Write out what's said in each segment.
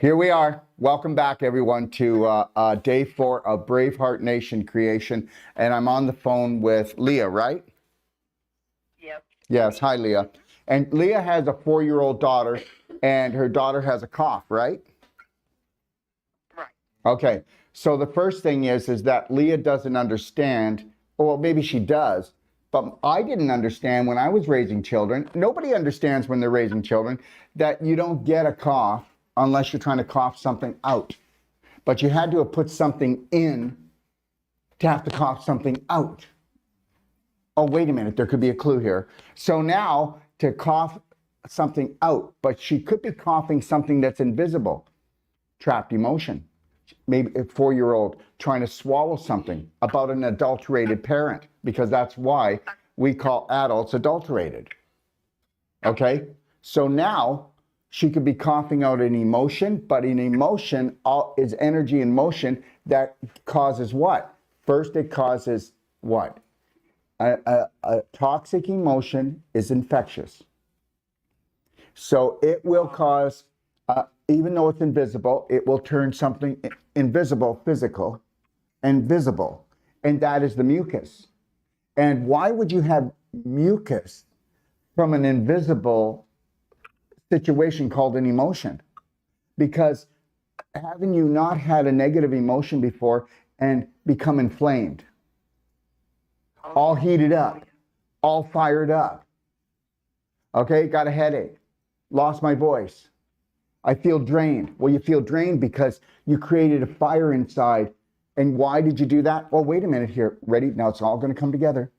Here we are. Welcome back, everyone, to day 4 of Braveheart Nation creation. And I'm on the phone with Leah, right? Yep. Yes. Hi, Leah. And Leah has a 4-year-old daughter, and her daughter has a cough, right? Right. Okay. So the first thing is that Leah doesn't understand, well, maybe she does, but I didn't understand when I was raising children. Nobody understands when they're raising children that you don't get a cough unless you're trying to cough something out. But you had to have put something in to have to cough something out. Oh, wait a minute, there could be a clue here. So now to cough something out, but she could be coughing something that's invisible. Trapped emotion. Maybe a 4-year-old trying to swallow something about an adulterated parent, because that's why we call adults adulterated. Okay? So now she could be coughing out an emotion, but an emotion is energy in motion that causes what? First, it causes what? A toxic emotion is infectious. So it will cause, even though it's invisible, it will turn something invisible, physical, and visible. And that is the mucus. And why would you have mucus from an invisible situation called an emotion? Because haven't you not had a negative emotion before and become inflamed? All heated up, all fired up. Okay, got a headache, lost my voice. I feel drained. Well, you feel drained because you created a fire inside. And why did you do that? Well, wait a minute here. Ready? Now it's all going to come together.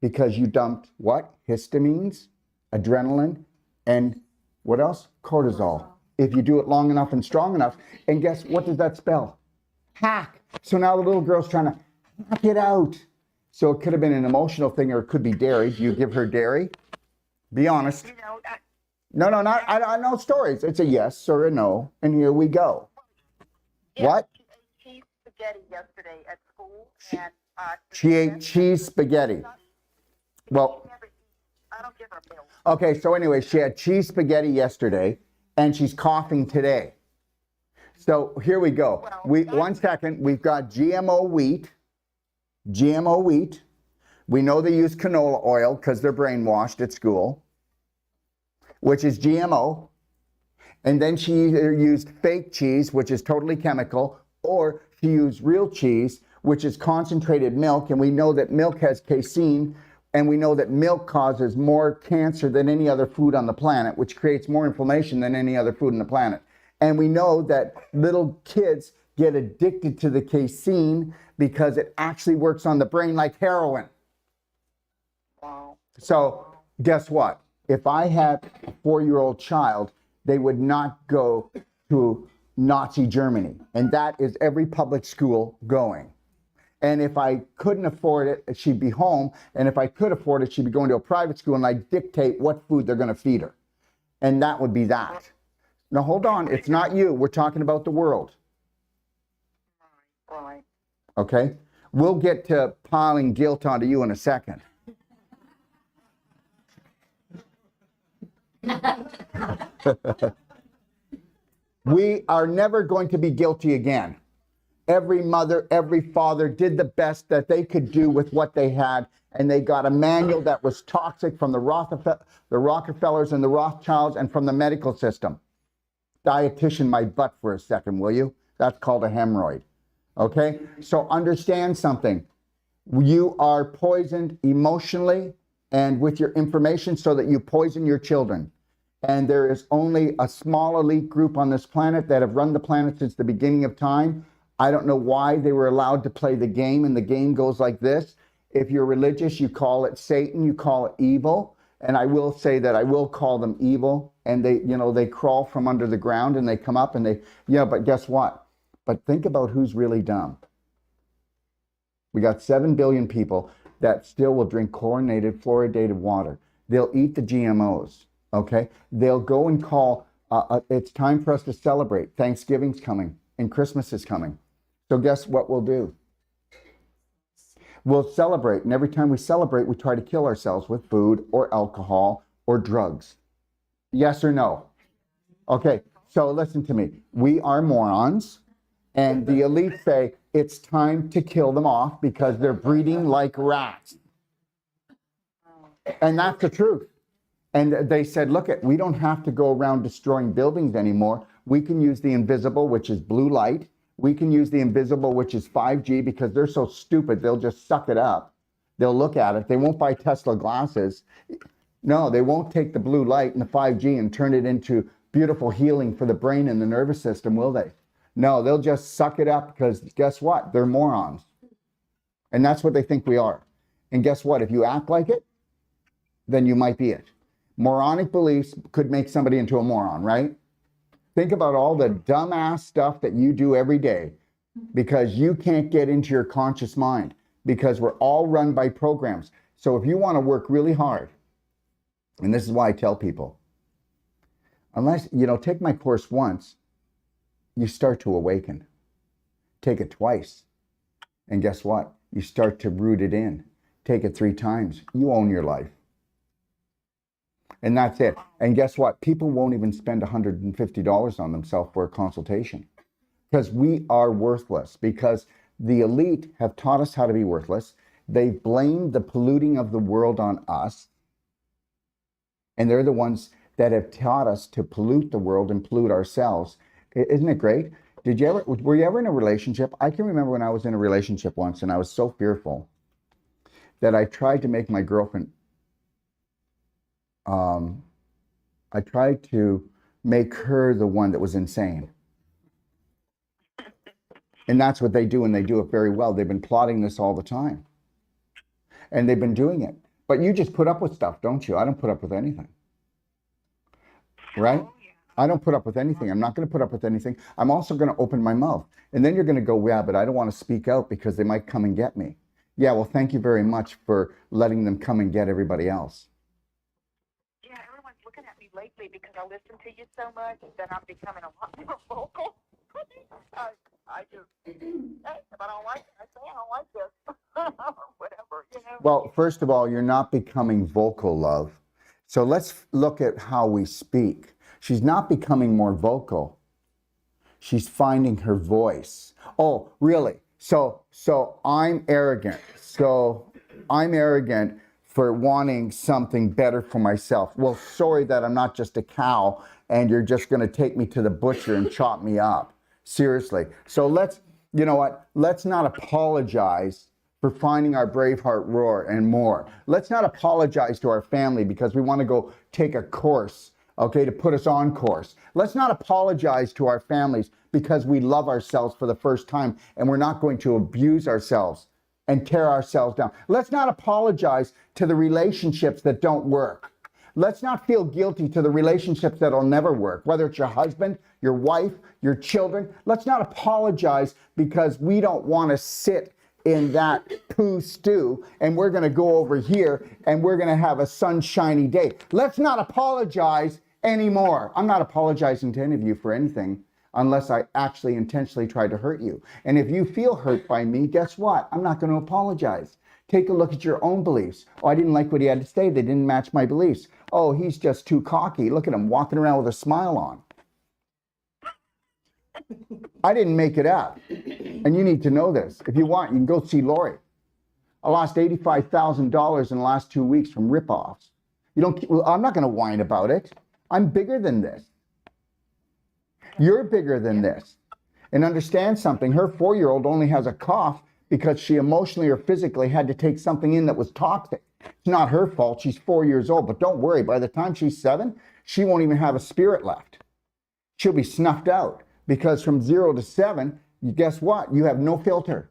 Because you dumped what? Histamines, adrenaline, and what else? Cortisol. If you do it long enough and strong enough. And guess what does that spell? Hack. So now the little girl's trying to hack it out. So it could have been an emotional thing, or it could be dairy. Do you give her dairy? Be honest. No, not. I know stories. It's a yes or a no, and here we go. Yeah, What? She ate cheese spaghetti yesterday at school, and She ate cheese spaghetti. Well, I don't give her milk. okay. So anyway, she had cheese spaghetti yesterday, and she's coughing today. So here we go. One second. We've got GMO wheat. GMO wheat. We know they use canola oil because they're brainwashed at school, which is GMO. And then she either used fake cheese, which is totally chemical, or she used real cheese, which is concentrated milk. And we know that milk has casein, and we know that milk causes more cancer than any other food on the planet, which creates more inflammation than any other food on the planet. And we know that little kids get addicted to the casein because it actually works on the brain like heroin. Wow. So guess what? If I had a 4-year-old child, they would not go to Nazi Germany. And that is every public school going. And if I couldn't afford it, she'd be home. And if I could afford it, she'd be going to a private school, and I dictate what food they're going to feed her. And that would be that. Now, hold on. It's not you. We're talking about the world. Right. Okay? We'll get to piling guilt onto you in a second. We are never going to be guilty again. Every mother, every father did the best that they could do with what they had, and they got a manual that was toxic from the Rockefellers and the Rothschilds and from the medical system. Dietitian my butt for a second, will you? That's called a hemorrhoid. Okay? So understand something. You are poisoned emotionally and with your information so that you poison your children. And there is only a small elite group on this planet that have run the planet since the beginning of time. I don't know why they were allowed to play the game, and the game goes like this. If you're religious, you call it Satan, you call it evil. And I will say that I will call them evil. And they crawl from under the ground and they come up and but guess what? But think about who's really dumb. We got 7 billion people that still will drink chlorinated, fluoridated water. They'll eat the GMOs, okay? They'll go and call, it's time for us to celebrate. Thanksgiving's coming and Christmas is coming. So guess what we'll do? We'll celebrate, and every time we celebrate, we try to kill ourselves with food or alcohol or drugs. Yes or no? Okay, So listen to me. We are morons, and the elite say it's time to kill them off because they're breeding like rats. And that's the truth. And they said, look, we don't have to go around destroying buildings anymore. We can use the invisible, which is blue light. We can use the invisible, which is 5G, because they're so stupid, they'll just suck it up. They'll look at it. They won't buy Tesla glasses. No, they won't take the blue light and the 5G and turn it into beautiful healing for the brain and the nervous system, will they? No, they'll just suck it up because guess what? They're morons. And that's what they think we are. And guess what? If you act like it, then you might be it. Moronic beliefs could make somebody into a moron, right? Think about all the dumbass stuff that you do every day because you can't get into your conscious mind because we're all run by programs. So if you want to work really hard, and this is why I tell people, unless, take my course once, you start to awaken. Take it twice. And guess what? You start to root it in. Take it 3 times. You own your life. And that's it. And guess what? People won't even spend $150 on themselves for a consultation because we are worthless, because the elite have taught us how to be worthless. They've blamed the polluting of the world on us. And they're the ones that have taught us to pollute the world and pollute ourselves. Isn't it great? Were you ever in a relationship? I can remember when I was in a relationship once and I was so fearful that I tried to make my girlfriend, I tried to make her the one that was insane. And that's what they do, and they do it very well. They've been plotting this all the time. And they've been doing it. But you just put up with stuff, don't you? I don't put up with anything. Right? I don't put up with anything. I'm not going to put up with anything. I'm also going to open my mouth. And then you're going to go, yeah, but I don't want to speak out because they might come and get me. Yeah, well, thank you very much for letting them come and get everybody else. Yeah, everyone's looking at me lately because I listen to you so much that I'm becoming a lot more vocal. I just, hey, if I don't like it, I say I don't like this. Or whatever. Well, first of all, you're not becoming vocal, love. So let's look at how we speak. She's not becoming more vocal. She's finding her voice. Oh, really? So I'm arrogant. So I'm arrogant for wanting something better for myself. Well, sorry that I'm not just a cow and you're just going to take me to the butcher and chop me up. Seriously. So you know what? Let's not apologize for finding our Braveheart roar and more. Let's not apologize to our family because we want to go take a course, okay, to put us on course. Let's not apologize to our families because we love ourselves for the first time and we're not going to abuse ourselves and tear ourselves down. Let's not apologize to the relationships that don't work. Let's not feel guilty to the relationships that'll never work, whether it's your husband, your wife, your children. Let's not apologize because we don't want to sit in that poo stew and we're going to go over here and we're going to have a sunshiny day. Let's not apologize anymore. I'm not apologizing to any of you for anything unless I actually intentionally try to hurt you. And if you feel hurt by me, guess what? I'm not going to apologize. Take a look at your own beliefs. Oh, I didn't like what he had to say. They didn't match my beliefs. Oh, he's just too cocky. Look at him walking around with a smile on. I didn't make it up. And you need to know this. If you want, you can go see Lori. I lost $85,000 in the last 2 weeks from ripoffs. I'm not going to whine about it. I'm bigger than this. You're bigger than this. And understand something. Her 4-year-old only has a cough because she emotionally or physically had to take something in that was toxic. It's not her fault. She's 4 years old. But don't worry. By the time she's 7, she won't even have a spirit left. She'll be snuffed out. Because from 0 to 7, guess what? You have no filter.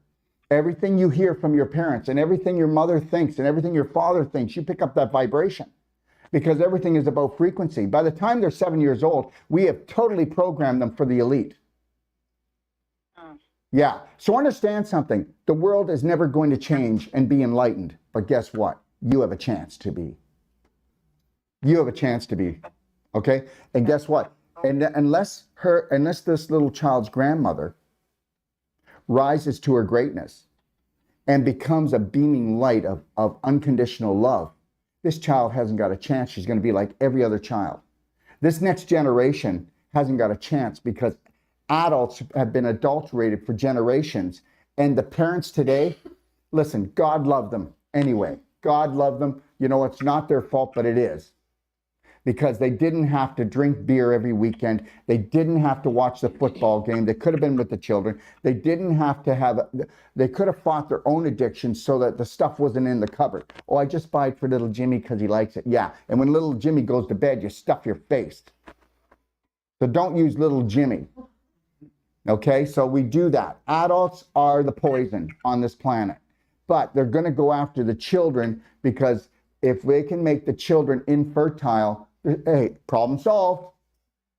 Everything you hear from your parents and everything your mother thinks and everything your father thinks, you pick up that vibration. Because everything is about frequency. By the time they're 7 years old, we have totally programmed them for the elite. Yeah. So understand something. The world is never going to change and be enlightened. But guess what? You have a chance to be. You have a chance to be. Okay? And guess what? And unless this little child's grandmother rises to her greatness and becomes a beaming light of unconditional love, this child hasn't got a chance. She's going to be like every other child. This next generation hasn't got a chance because adults have been adulterated for generations. And the parents today, listen, God loved them anyway. God loved them. You know, it's not their fault, but it is. Because they didn't have to drink beer every weekend. They didn't have to watch the football game. They could have been with the children. They didn't have to have, they could have fought their own addictions so that the stuff wasn't in the cupboard. Oh, I just buy it for little Jimmy because he likes it. Yeah, and when little Jimmy goes to bed, you stuff your face. So don't use little Jimmy. Okay, so we do that. Adults are the poison on this planet. But they're going to go after the children because if they can make the children infertile, hey, problem solved.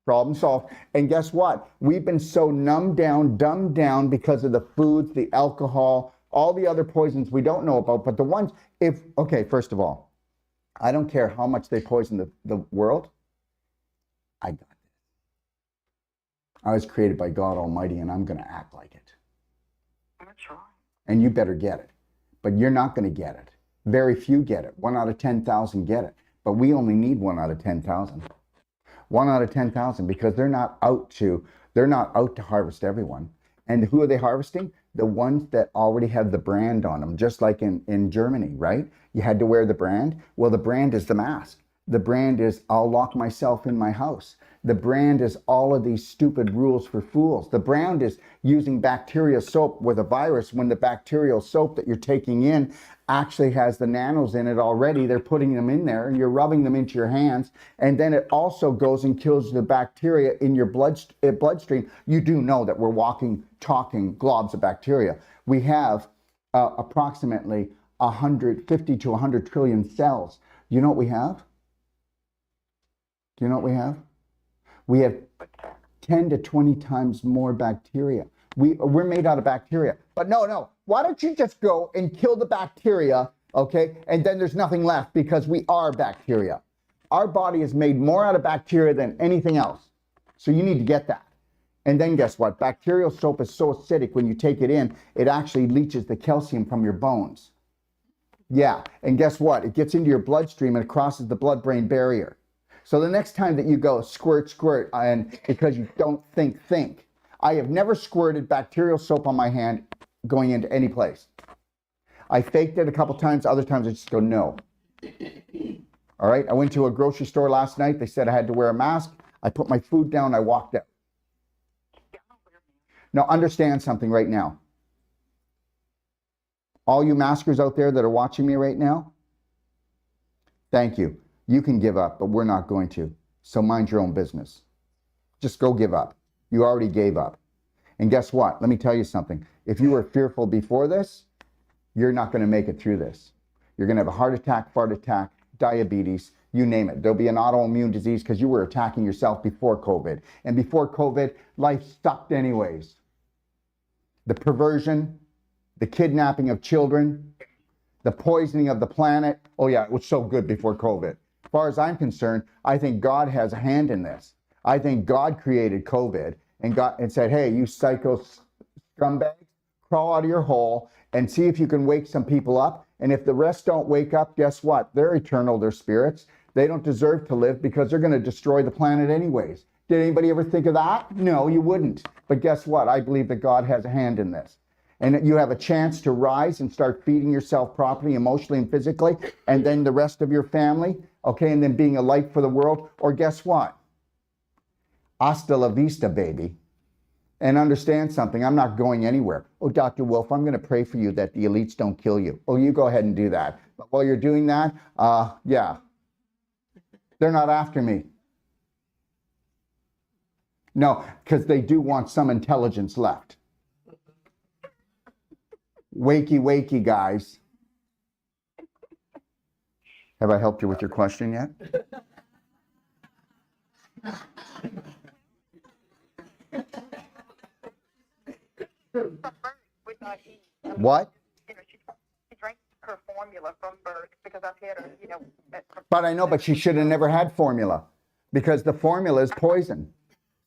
Problem solved. And guess what? We've been so dumbed down because of the foods, the alcohol, all the other poisons we don't know about. But the ones, okay, first of all, I don't care how much they poison the world. I got it. I was created by God Almighty, and I'm going to act like it. That's right. And you better get it. But you're not going to get it. Very few get it. 1 out of 10,000 get it. But we only need 1 out of 10,000. 1 out of 10,000 because they're not out to harvest everyone. And who are they harvesting? The ones that already have the brand on them, just like in Germany, right? You had to wear the brand. Well, the brand is the mask. The brand is, I'll lock myself in my house. The brand is all of these stupid rules for fools. The brand is using bacteria soap with a virus when the bacterial soap that you're taking in actually has the nanos in it already. They're putting them in there and you're rubbing them into your hands. And then it also goes and kills the bacteria in your bloodstream. You do know that we're talking globs of bacteria. We have approximately 150 to 100 trillion cells. You know what we have? Do you know what we have? We have 10 to 20 times more bacteria. We're made out of bacteria. But no. Why don't you just go and kill the bacteria, okay? And then there's nothing left because we are bacteria. Our body is made more out of bacteria than anything else. So you need to get that. And then guess what? Bacterial soap is so acidic when you take it in, it actually leaches the calcium from your bones. Yeah, and guess what? It gets into your bloodstream and it crosses the blood-brain barrier. So the next time that you go squirt, and because you don't think. I have never squirted bacterial soap on my hand going into any place. I faked it a couple times, other times I just go, no. All right, I went to a grocery store last night. They said I had to wear a mask. I put my food down, I walked out. Now understand something right now. All you maskers out there that are watching me right now, thank you. You can give up, but we're not going to. So mind your own business. Just go give up. You already gave up. And guess what? Let me tell you something. If you were fearful before this, you're not going to make it through this. You're going to have a heart attack, fart attack, diabetes, you name it. There'll be an autoimmune disease because you were attacking yourself before COVID. And before COVID, life sucked anyways. The perversion, the kidnapping of children, the poisoning of the planet. Oh yeah, it was so good before COVID. As far as I'm concerned, I think God has a hand in this. I think God created COVID and said, hey, you psycho scumbags, crawl out of your hole and see if you can wake some people up. And if the rest don't wake up, guess what? They're eternal, they're spirits. They don't deserve to live because they're going to destroy the planet anyways. Did anybody ever think of that? No, you wouldn't. But guess what? I believe that God has a hand in this. And that you have a chance to rise and start feeding yourself properly, emotionally and physically, and then the rest of your family, okay, and then being a light for the world. Or guess what? Hasta la vista, baby. And understand something, I'm not going anywhere. Oh, Dr. Wolf, I'm going to pray for you that the elites don't kill you. Oh, you go ahead and do that. But while you're doing that, yeah, they're not after me. No, because they do want some intelligence left. Wakey, wakey, guys. Have I helped you with your question yet? What? You know, she drank her formula from birth because I've had her, you know. But I know, but she should have never had formula because the formula is poison.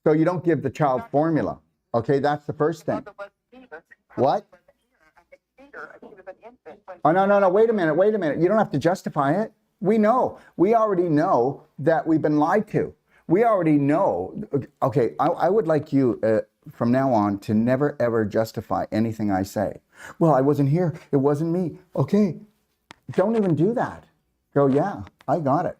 So you don't give the child formula. Okay, that's the first thing. What? Oh, no, wait a minute. You don't have to justify it. We know. We already know that we've been lied to. We already know. Okay, I would like you from now on to never ever justify anything I say. Well, I wasn't here. It wasn't me. Okay, don't even do that. Go, yeah, I got it.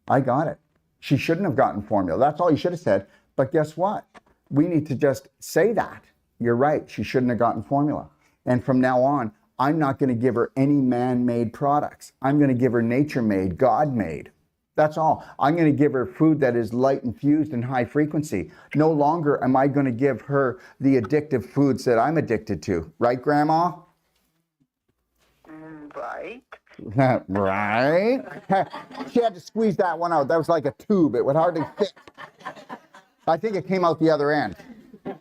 I got it. She shouldn't have gotten formula. That's all you should have said. But guess what? We need to just say that. You're right. She shouldn't have gotten formula. And from now on, I'm not going to give her any man-made products. I'm going to give her nature-made, God-made. That's all. I'm going to give her food that is light infused and high frequency. No longer am I going to give her the addictive foods that I'm addicted to. Right, Grandma? Right. Right? She had to squeeze that one out. That was like a tube. It would hardly fit. I think it came out the other end. What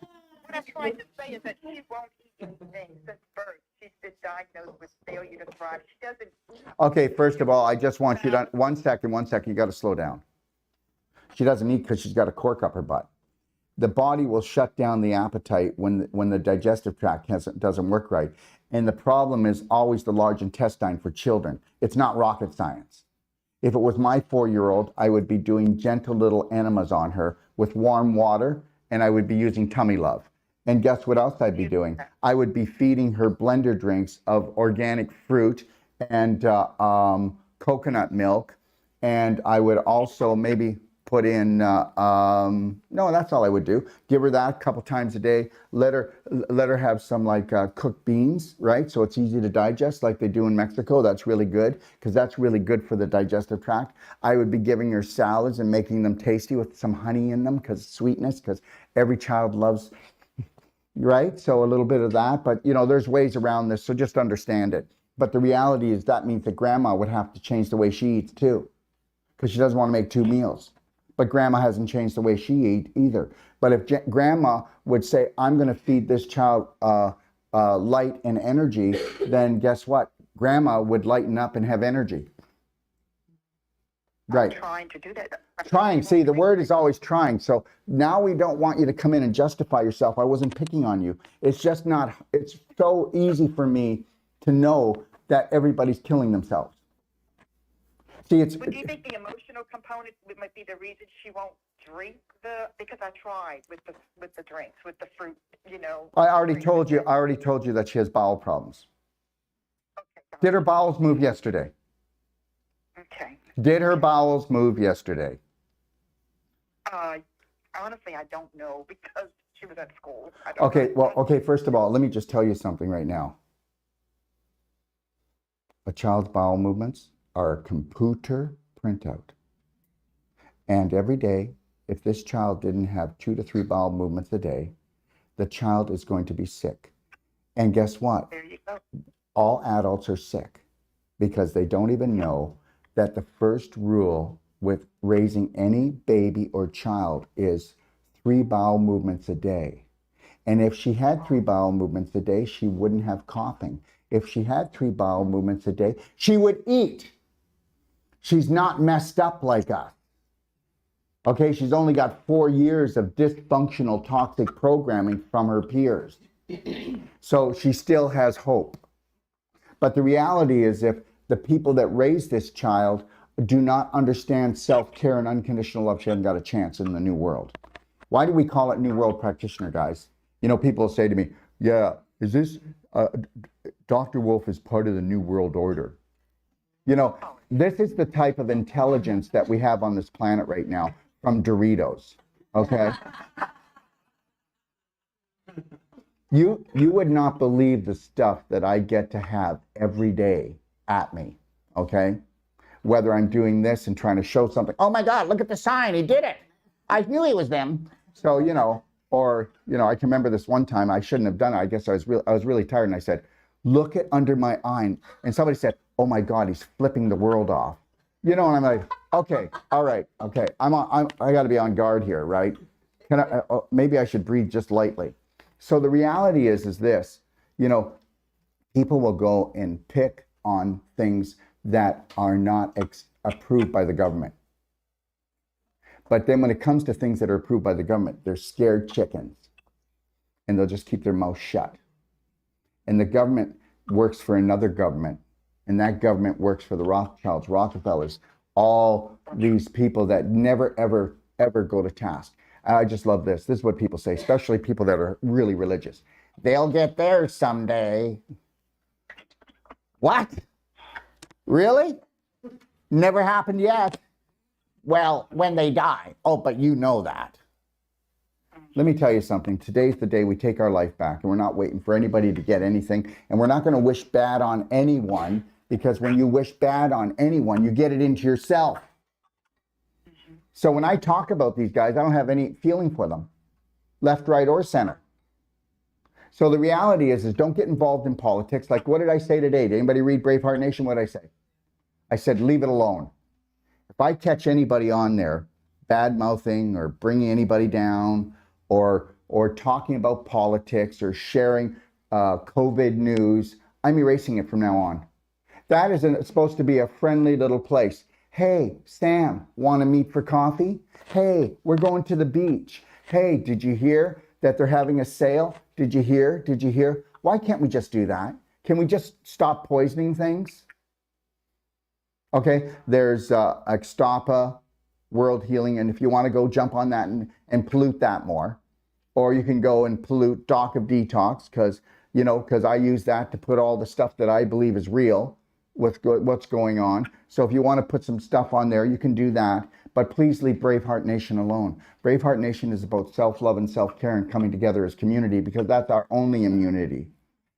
I'm trying to say is that she won't eat anything since birth. She's been diagnosed with failure to thrive. She doesn't eat. Okay, first of all, I just want you to, one second, you got to slow down. She doesn't eat because she's got a cork up her butt. The body will shut down the appetite when the digestive tract doesn't work right. And the problem is always the large intestine for children. It's not rocket science. If it was my 4-year-old, I would be doing gentle little enemas on her with warm water, and I would be using tummy love. And guess what else I'd be doing? I would be feeding her blender drinks of organic fruit and coconut milk. And I would also maybe put in, no, that's all I would do. Give her that a couple times a day. Let her have some like cooked beans, right? So it's easy to digest like they do in Mexico. That's really good because that's really good for the digestive tract. I would be giving her salads and making them tasty with some honey in them because sweetness, because every child loves, right? So a little bit of that, but you know, there's ways around this. So just understand it. But the reality is that means that grandma would have to change the way she eats too, because she doesn't want to make 2 meals. But grandma hasn't changed the way she eats either. But if grandma would say, I'm going to feed this child light and energy, then guess what? Grandma would lighten up and have energy. Right. I'm trying to do that. Trying. See, the word is always trying. So now we don't want you to come in and justify yourself. I wasn't picking on you. It's just not, it's so easy for me to know that everybody's killing themselves. See, it's. But do you think the emotional component might be the reason she won't drink because I tried with the drinks, with the fruit, you know. I already told you that she has bowel problems. Okay. Did her bowels move yesterday? Okay. Did her bowels move yesterday? Honestly, I don't know because she was at school. Okay, well, okay, first of all, let me just tell you something right now. A child's bowel movements are a computer printout. And every day, if this child didn't have 2 to 3 bowel movements a day, the child is going to be sick. And guess what? There you go. All adults are sick because they don't even know that the first rule with raising any baby or child is 3 bowel movements a day. And if she had 3 bowel movements a day, she wouldn't have coughing. If she had 3 bowel movements a day, she would eat. She's not messed up like us. Okay, she's only got 4 years of dysfunctional toxic programming from her peers. So she still has hope. But the reality is if the people that raise this child do not understand self-care and unconditional love, she hasn't got a chance in the new world. Why do we call it New World Practitioner, guys? You know, people say to me, yeah, is this, Dr. Wolf is part of the New World Order. You know, this is the type of intelligence that we have on this planet right now from Doritos, okay? You would not believe the stuff that I get to have every day at me, okay? Whether I'm doing this and trying to show something. Oh my God, look at the sign, he did it. I knew he was them. So, you know, or, you know, I can remember this one time, I shouldn't have done it. I guess I was really tired and I said, look at under my eye. And somebody said, oh my God, he's flipping the world off. You know, and I'm like, okay, all right, okay. I got to be on guard here, right? Maybe I should breathe just lightly. So the reality is this, you know, people will go and pick on things that are not approved by the government. But then when it comes to things that are approved by the government, they're scared chickens. And they'll just keep their mouth shut. And the government works for another government. And that government works for the Rothschilds, Rockefellers, all these people that never ever ever go to task. And I just love this. This is what people say, especially people that are really religious. They'll get there someday. What? Really? Never happened yet. Well, when they die. Oh, but you know that. Let me tell you something. Today's the day we take our life back, and we're not waiting for anybody to get anything. And we're not going to wish bad on anyone, because when you wish bad on anyone, you get it into yourself. So when I talk about these guys, I don't have any feeling for them, left, right, or center. So the reality is don't get involved in politics. Like, what did I say today? Did anybody read Braveheart Nation? What did I say? I said, leave it alone. If I catch anybody on there bad-mouthing or bringing anybody down or talking about politics or sharing COVID news, I'm erasing it from now on. That isn't supposed to be a friendly little place. Hey, Sam, want to meet for coffee? Hey, we're going to the beach. Hey, did you hear that they're having a sale? Did you hear? Did you hear? Why can't we just do that? Can we just stop poisoning things? Okay, there's Ixtapa, World Healing, and if you want to go jump on that and pollute that more, or you can go and pollute Doc of Detox, because I use that to put all the stuff that I believe is real with what's going on. So if you want to put some stuff on there, you can do that, but please leave Braveheart Nation alone. Braveheart Nation is about self-love and self-care and coming together as community, because that's our only immunity.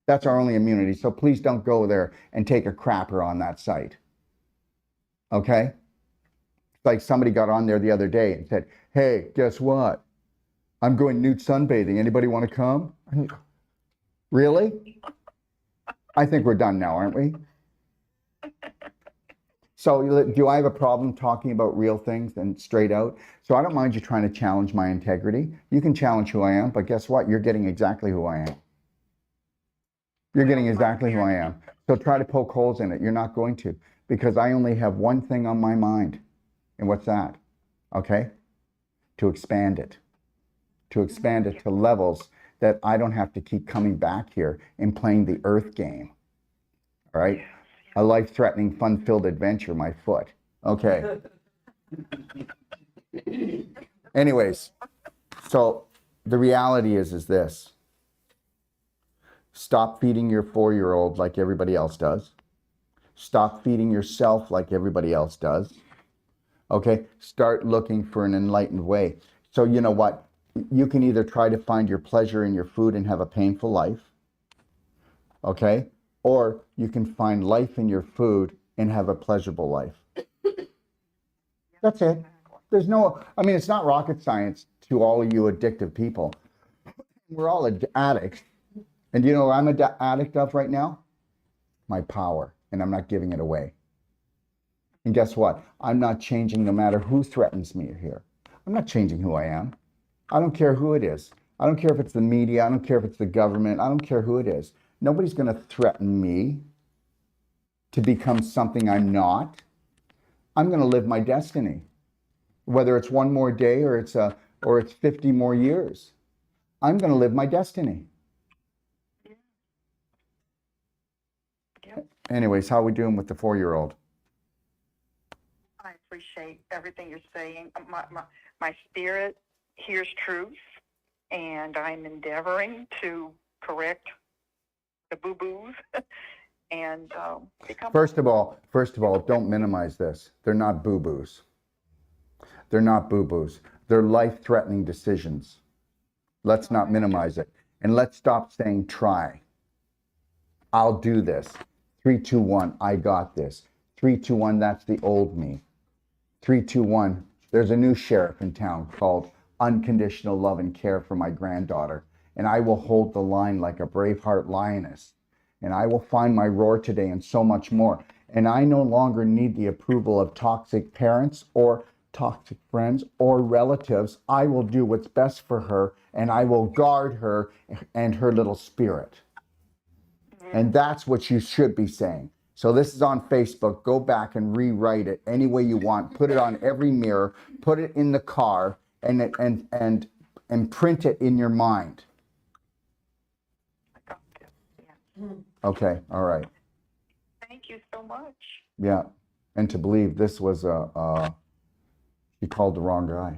That's our only immunity. So please don't go there and take a crapper on that site. Okay? Like somebody got on there the other day and said, hey, guess what? I'm going nude sunbathing. Anybody want to come? Really? I think we're done now, aren't we? So do I have a problem talking about real things and straight out? So I don't mind you trying to challenge my integrity. You can challenge who I am, but guess what? You're getting exactly who I am. You're getting exactly who I am. So try to poke holes in it. You're not going to, because I only have one thing on my mind. And what's that? Okay? To expand it. To expand it to levels that I don't have to keep coming back here and playing the earth game. All right? A life-threatening, fun-filled adventure, my foot. Okay. Anyways, so the reality is this. Stop feeding your 4-year-old like everybody else does. Stop feeding yourself like everybody else does. Okay? Start looking for an enlightened way. So you know what? You can either try to find your pleasure in your food and have a painful life. Okay? Or you can find life in your food and have a pleasurable life. That's it. There's no, it's not rocket science to all of you addictive people. We're all addicts. And you know what I'm an addict of right now? My power. And I'm not giving it away. And guess what? I'm not changing no matter who threatens me here. I'm not changing who I am. I don't care who it is. I don't care if it's the media. I don't care if it's the government. I don't care who it is. Nobody's going to threaten me to become something I'm not. I'm going to live my destiny, whether it's one more day or it's 50 more years. I'm going to live my destiny. Anyways, how are we doing with the 4-year-old? I appreciate everything you're saying. My spirit hears truth, and I'm endeavoring to correct the boo-boos and become... First of all, don't minimize this. They're not boo-boos. They're not boo-boos. They're life-threatening decisions. Let's not minimize it. And let's stop saying try. I'll do this. 3, 2, 1, I got this. 3, 2, 1, that's the old me. 3, 2, 1, there's a new sheriff in town called Unconditional Love and Care for my granddaughter. And I will hold the line like a Braveheart lioness. And I will find my roar today and so much more. And I no longer need the approval of toxic parents or toxic friends or relatives. I will do what's best for her, and I will guard her and her little spirit. And that's what you should be saying. So this is on Facebook. Go back and rewrite it any way you want. Put it on every mirror. Put it in the car, and print it in your mind. Okay. All right. Thank you so much. Yeah. And to believe this was she called the wrong guy.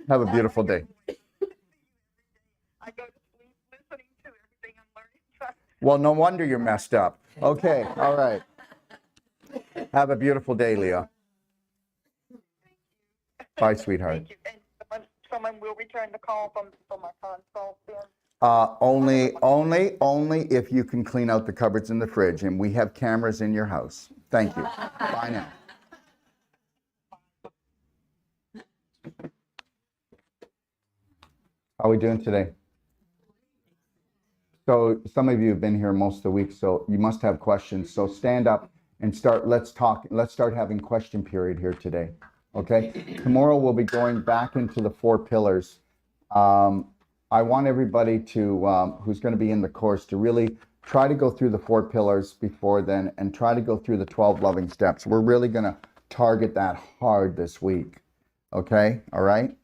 Have a beautiful day. I go to sleep listening to everything I'm learning. Well, no wonder you're messed up. Okay, all right. Have a beautiful day, Leah. Bye, sweetheart. Thank you. And someone will return the call from my consult then? Only if you can clean out the cupboards in the fridge, and we have cameras in your house. Thank you. Bye now. How are we doing today? So some of you have been here most of the week, so you must have questions. So stand up and start. Let's talk. Let's start having question period here today. Okay. Tomorrow we'll be going back into the 4 pillars. I want everybody to who's going to be in the course to really try to go through the 4 pillars before then, and try to go through the 12 loving steps. We're really going to target that hard this week. Okay. All right.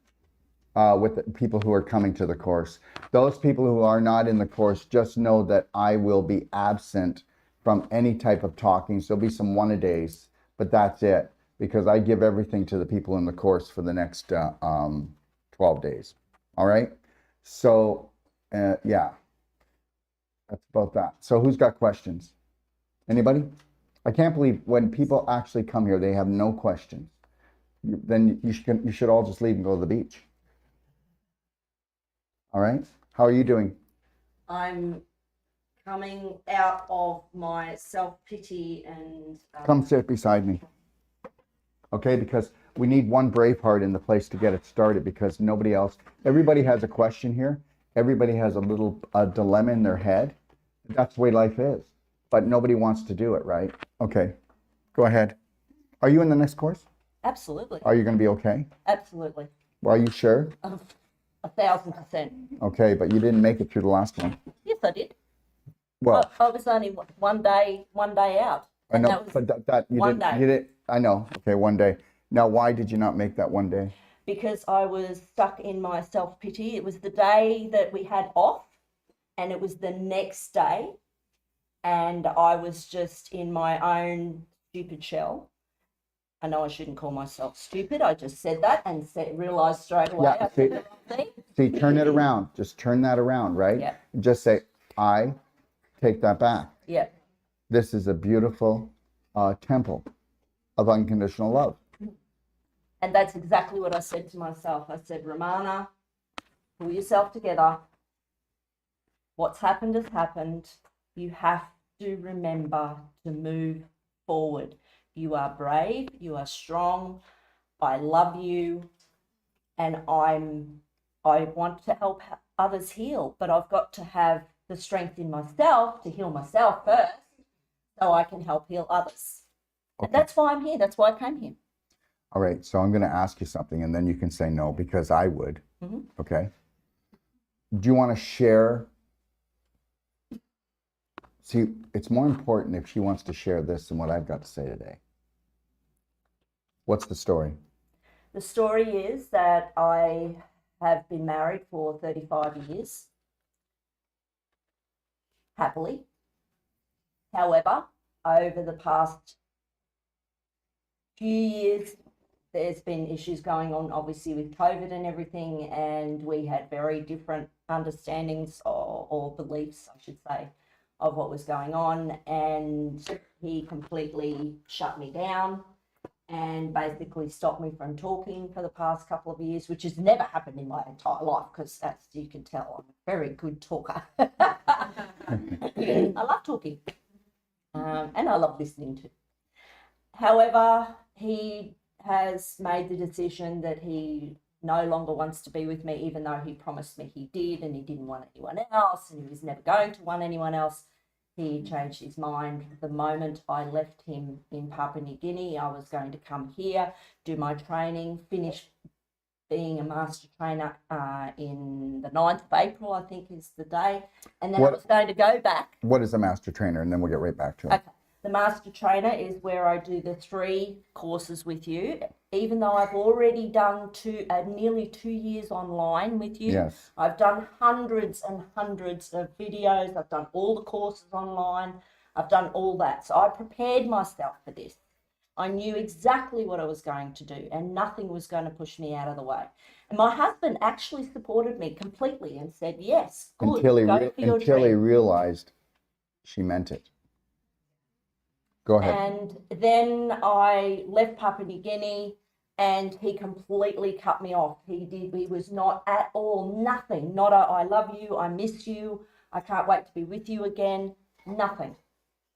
With the people who are coming to the course. Those people who are not in the course, just know that I will be absent from any type of talking. So there'll be some one-a-days, but that's it, because I give everything to the people in the course for the next 12 days. All right? So, yeah, that's about that. So who's got questions? Anybody? I can't believe when people actually come here, they have no questions. Then you should all just leave and go to the beach. All right. How are you doing? I'm coming out of my self-pity and... Come sit beside me. Okay, because we need one Braveheart in the place to get it started, because nobody else... Everybody has a question here. Everybody has a little dilemma in their head. That's the way life is. But nobody wants to do it, right? Okay. Go ahead. Are you in the next course? Absolutely. Are you going to be okay? Absolutely. Well, are you sure? 1,000%. Okay, but you didn't make it through the last one. Yes, I did. Well, I was only one day out. I know, that was but you one didn't. day. You didn't. I know. Okay, one day. Now, why did you not make that one day? Because I was stuck in my self-pity. It was the day that we had off, and it was the next day, and I was just in my own stupid shell. I know I shouldn't call myself stupid. I just said that and realised straight away I said the wrong thing. See, turn it around. Just turn that around, right? Yeah. Just say, I take that back. Yeah. This is a beautiful temple of unconditional love. And that's exactly what I said to myself. I said, Romana, pull yourself together. What's happened has happened. You have to remember to move forward. You are brave. You are strong. I love you. And I want to help others heal. But I've got to have the strength in myself to heal myself first, so I can help heal others. Okay. And that's why I'm here. That's why I came here. All right, so I'm going to ask you something, and then you can say no, because I would. Mm-hmm. Okay. Do you want to share? See, it's more important if she wants to share this than what I've got to say today. What's the story? The story is that I have been married for 35 years, happily. However, over the past few years, there's been issues going on, obviously, with COVID and everything, and we had very different understandings or beliefs, I should say, of what was going on, and he completely shut me down and basically stopped me from talking for the past couple of years, which has never happened in my entire life, because as you can tell, I'm a very good talker. I love talking, and I love listening to. However, he has made the decision that he no longer wants to be with me, even though he promised me he did, and he didn't want anyone else, and he was never going to want anyone else. He changed his mind the moment I left him in Papua New Guinea. I was going to come here, do my training, finish being a master trainer in the 9th of April, I think is the day. And then I was going to go back. What is a master trainer? And then we'll get right back to it. Okay. The master trainer is where I do the 3 courses with you. Even though I've already done nearly 2 years online with you. Yes. I've done hundreds and hundreds of videos. I've done all the courses online. I've done all that. So I prepared myself for this. I knew exactly what I was going to do, and nothing was going to push me out of the way. And my husband actually supported me completely and said, yes, good, go for your until he dream. realized she meant it. Go ahead. And then I left Papua New Guinea, and he completely cut me off. He was not at all, nothing, not a, I love you, I miss you, I can't wait to be with you again, nothing.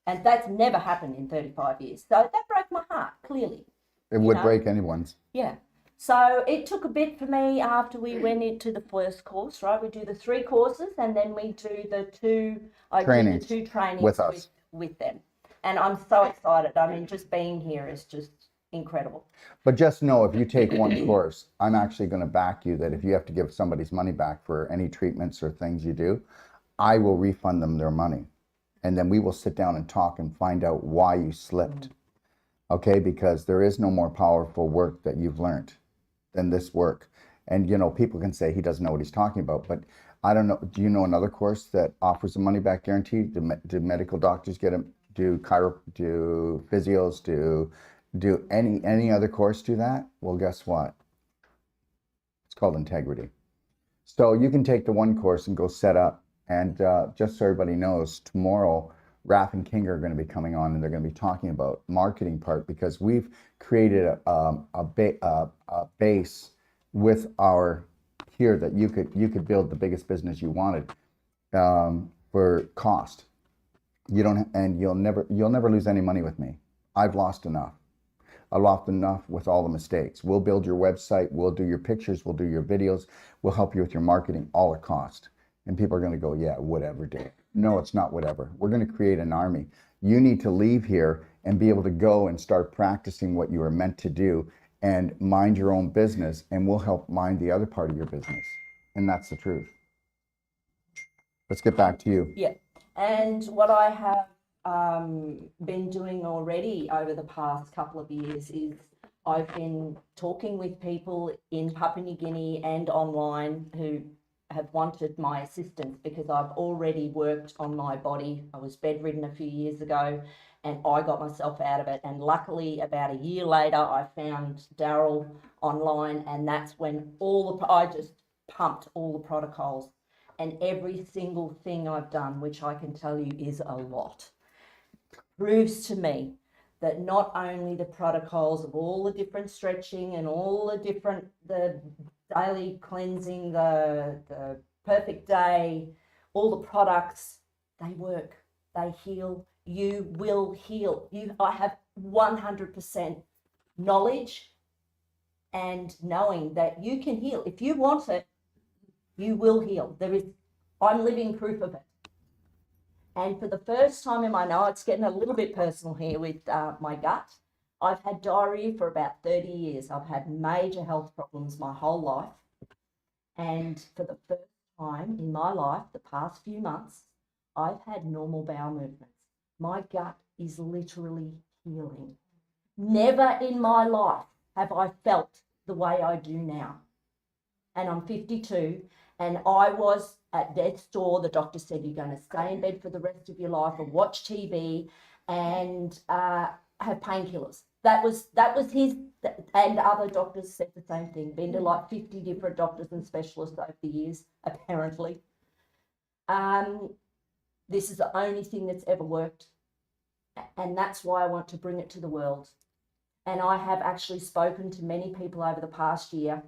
And that's never happened in 35 years. So that broke my heart, clearly. It would break anyone's. Yeah. So it took a bit for me after we went into the first course, right? We do the 3 courses, and then we do the 2 Trainings did the 2 trainings with us. with them. And I'm so excited. I mean, just being here is just incredible. But just know, if you take one course, I'm actually going to back you that if you have to give somebody's money back for any treatments or things you do, I will refund them their money. And then we will sit down and talk and find out why you slipped. Okay? Because there is no more powerful work that you've learned than this work. And, you know, people can say he doesn't know what he's talking about, but I don't know. Do you know another course that offers a money back guarantee? Do medical doctors get them? Do physios, do any other course do that? Well, guess what? It's called integrity. So you can take the one course and go set up. And just so everybody knows, tomorrow, Raph and King are going to be coming on, and they're going to be talking about marketing part, because we've created a base with our here that you could build the biggest business you wanted for cost. You don't, and you'll never lose any money with me. I've lost enough. I've lost enough with all the mistakes. We'll build your website. We'll do your pictures. We'll do your videos. We'll help you with your marketing, all at cost. And people are going to go, yeah, whatever, Dave. No, it's not whatever. We're going to create an army. You need to leave here and be able to go and start practicing what you are meant to do and mind your own business, and we'll help mind the other part of your business. And that's the truth. Let's get back to you. Yeah. And what I have been doing already over the past couple of years is I've been talking with people in Papua New Guinea and online who have wanted my assistance, because I've already worked on my body. I was bedridden a few years ago, and I got myself out of it. And luckily, about a year later, I found Daryl online, and that's when I just pumped all the protocols. And every single thing I've done, which I can tell you is a lot, proves to me that not only the protocols of all the different stretching and all the daily cleansing, the perfect day, all the products, they work, they heal. You will heal. I have 100% knowledge and knowing that you can heal. If you want it, you will heal. I'm living proof of it. And for the first time in my life, it's getting a little bit personal here with my gut. I've had diarrhea for about 30 years. I've had major health problems my whole life. And for the first time in my life, the past few months, I've had normal bowel movements. My gut is literally healing. Never in my life have I felt the way I do now. And I'm 52, and I was at death's door. The doctor said, you're going to stay in bed for the rest of your life and watch TV and have painkillers. That was his, and other doctors said the same thing. Been to like 50 different doctors and specialists over the years, apparently. This is the only thing that's ever worked, and that's why I want to bring it to the world. And I have actually spoken to many people over the past year,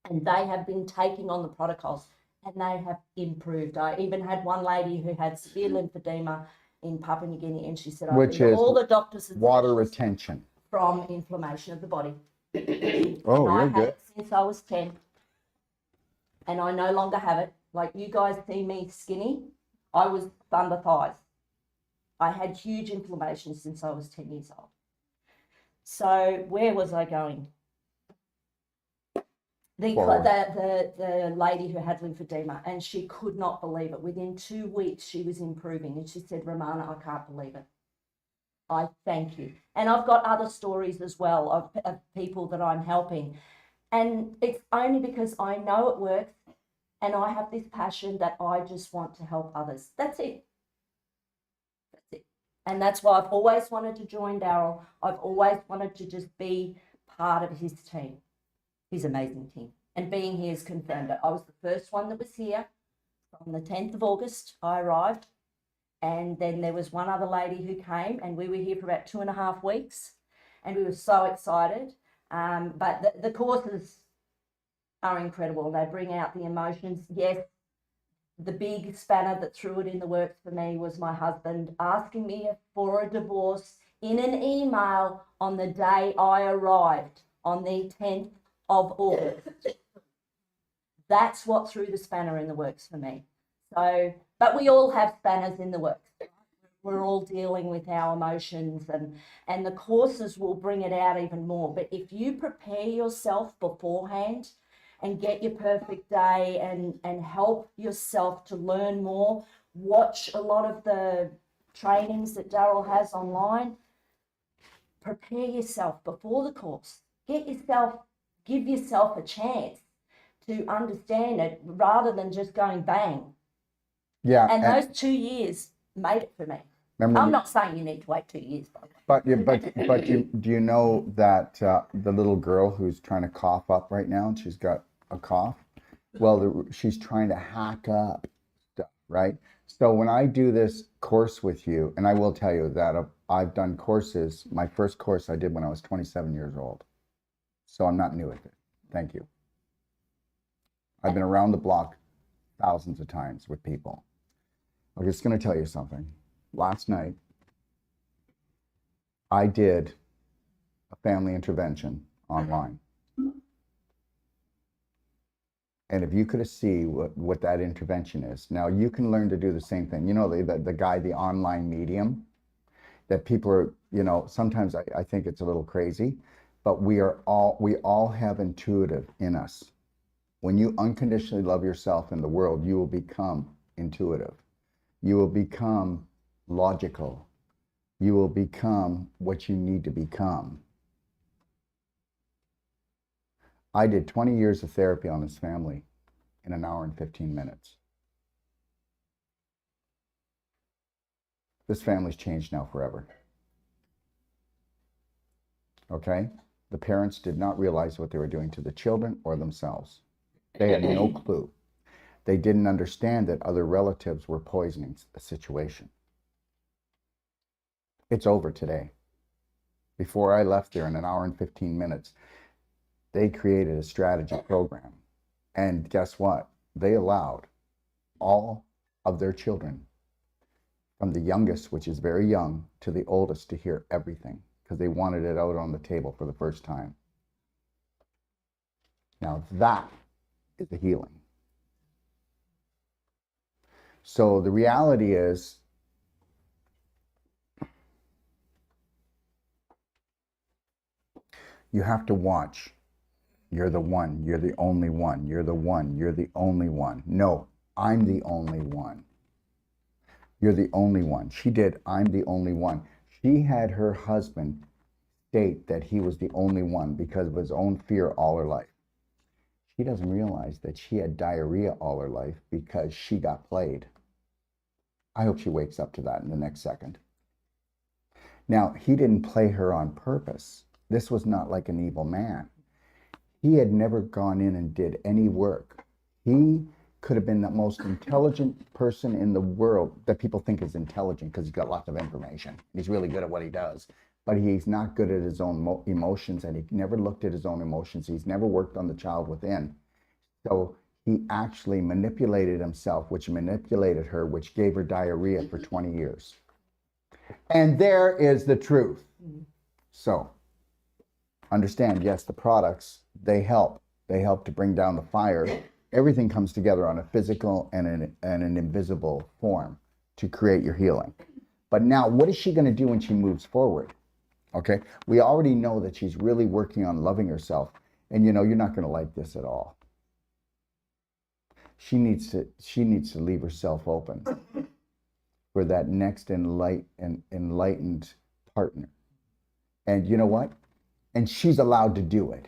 and they have been taking on the protocols, and they have improved. I even had one lady who had severe lymphedema in Papua New Guinea, and she said, I've been to all the doctors and water retention from inflammation of the body. Oh, and you're I've had good. it since I was 10, and I no longer have it. Like, you guys see me skinny, I was thunder thighs. I had huge inflammation since I was 10 years old. So where was I going? The lady who had lymphedema, and she could not believe it. Within 2 weeks, she was improving, and she said, Romana, I can't believe it. I thank you. And I've got other stories as well of people that I'm helping. And it's only because I know it works, and I have this passion that I just want to help others. That's it. That's it. And that's why I've always wanted to join Daryl. I've always wanted to just be part of his team, his amazing team. And being here has confirmed it. I was the first one that was here on the 10th of August. I arrived. And then there was one other lady who came, and we were here for about 2.5 weeks. And we were so excited. But the courses are incredible. They bring out the emotions. Yes, the big spanner that threw it in the works for me was my husband asking me for a divorce in an email on the day I arrived, on the 10th of August. That's what threw the spanner in the works for me. So, but we all have spanners in the works. We're all dealing with our emotions, and the courses will bring it out even more. But if you prepare yourself beforehand and get your perfect day and help yourself to learn more, watch a lot of the trainings that Daryl has online, prepare yourself before the course. Give yourself a chance to understand it rather than just going bang. Yeah. And those 2 years made it for me. I'm not saying you need to wait 2 years, but do you know that the little girl who's trying to cough up right now, and she's got a cough? Well, she's trying to hack up stuff, right? So when I do this course with you, and I will tell you that I've done courses. My first course I did when I was 27 years old. So I'm not new at it. Thank you. I've been around the block thousands of times with people. I'm just going to tell you something. Last night, I did a family intervention online. And if you could have seen what that intervention is, now you can learn to do the same thing. You know, the guy, the online medium, that people are, you know, sometimes I think it's a little crazy, but we all have intuitive in us. When you unconditionally love yourself in the world, you will become intuitive. You will become logical. You will become what you need to become. I did 20 years of therapy on this family in 1 hour and 15 minutes. This family's changed now forever. Okay? The parents did not realize what they were doing to the children or themselves. They had no clue. They didn't understand that other relatives were poisoning the situation. It's over today. Before I left there in 1 hour and 15 minutes, they created a strategy program. And guess what? They allowed all of their children, from the youngest, which is very young, to the oldest, to hear everything, because they wanted it out on the table for the first time. Now that is the healing. So the reality is, you have to watch. You're the one. You're the only one. You're the one. You're the only one. No, I'm the only one. You're the only one. She did. I'm the only one. She had her husband state that he was the only one because of his own fear all her life. She doesn't realize that she had diarrhea all her life because she got played. I hope she wakes up to that in the next second. Now, he didn't play her on purpose. This was not like an evil man. He had never gone in and did any work. He could have been the most intelligent person in the world that people think is intelligent because he's got lots of information. He's really good at what he does. But he's not good at his own emotions, and he never looked at his own emotions. He's never worked on the child within. So he actually manipulated himself, which manipulated her, which gave her diarrhea for 20 years. And there is the truth. So understand, yes, the products, they help. They help to bring down the fire. Everything comes together on a physical and an invisible form to create your healing. But now, what is she going to do when she moves forward? Okay, we already know that she's really working on loving herself. And you know, you're not going to like this at all. She needs to leave herself open for that next enlightened partner. And you know what? And she's allowed to do it.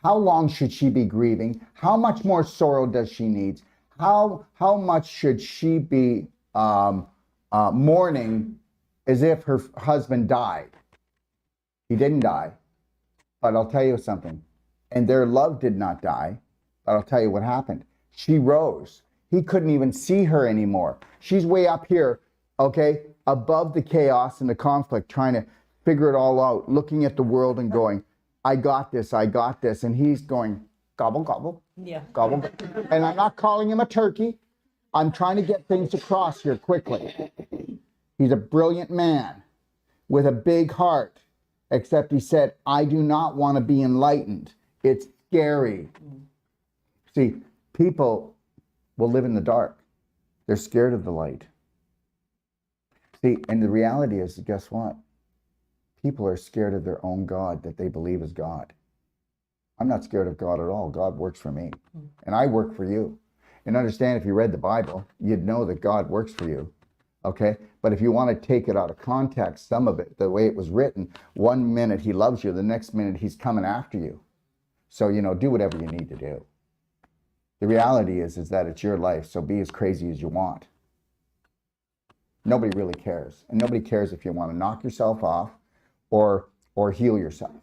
How long should she be grieving? How much more sorrow does she need? How much should she be mourning as if her husband died. He didn't die, but I'll tell you something. And their love did not die, but I'll tell you what happened. She rose. He couldn't even see her anymore. She's way up here, okay, above the chaos and the conflict, trying to figure it all out, looking at the world and going, I got this, I got this. And he's going, gobble, gobble, Yeah. gobble. And I'm not calling him a turkey. I'm trying to get things across here quickly. He's a brilliant man with a big heart, except he said, I do not want to be enlightened. It's scary. See, people will live in the dark. They're scared of the light. See, and the reality is, guess what? People are scared of their own God that they believe is God. I'm not scared of God at all. God works for me, and I work for you. And understand, if you read the Bible, you'd know that God works for you, okay? But if you want to take it out of context, some of it, the way it was written, 1 minute he loves you, the next minute he's coming after you. So, do whatever you need to do. The reality is that it's your life, so be as crazy as you want. Nobody really cares. And nobody cares if you want to knock yourself off or heal yourself.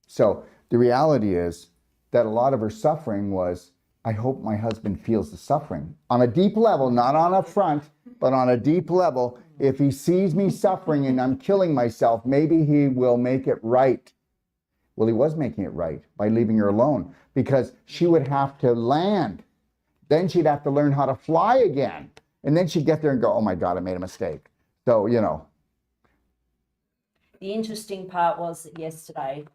So the reality is that a lot of her suffering was, I hope my husband feels the suffering. On a deep level, not on a front, but on a deep level, if he sees me suffering and I'm killing myself, maybe he will make it right. Well, he was making it right by leaving her alone, because she would have to land. Then she'd have to learn how to fly again. And then she'd get there and go, oh my God, I made a mistake. So, The interesting part was that yesterday,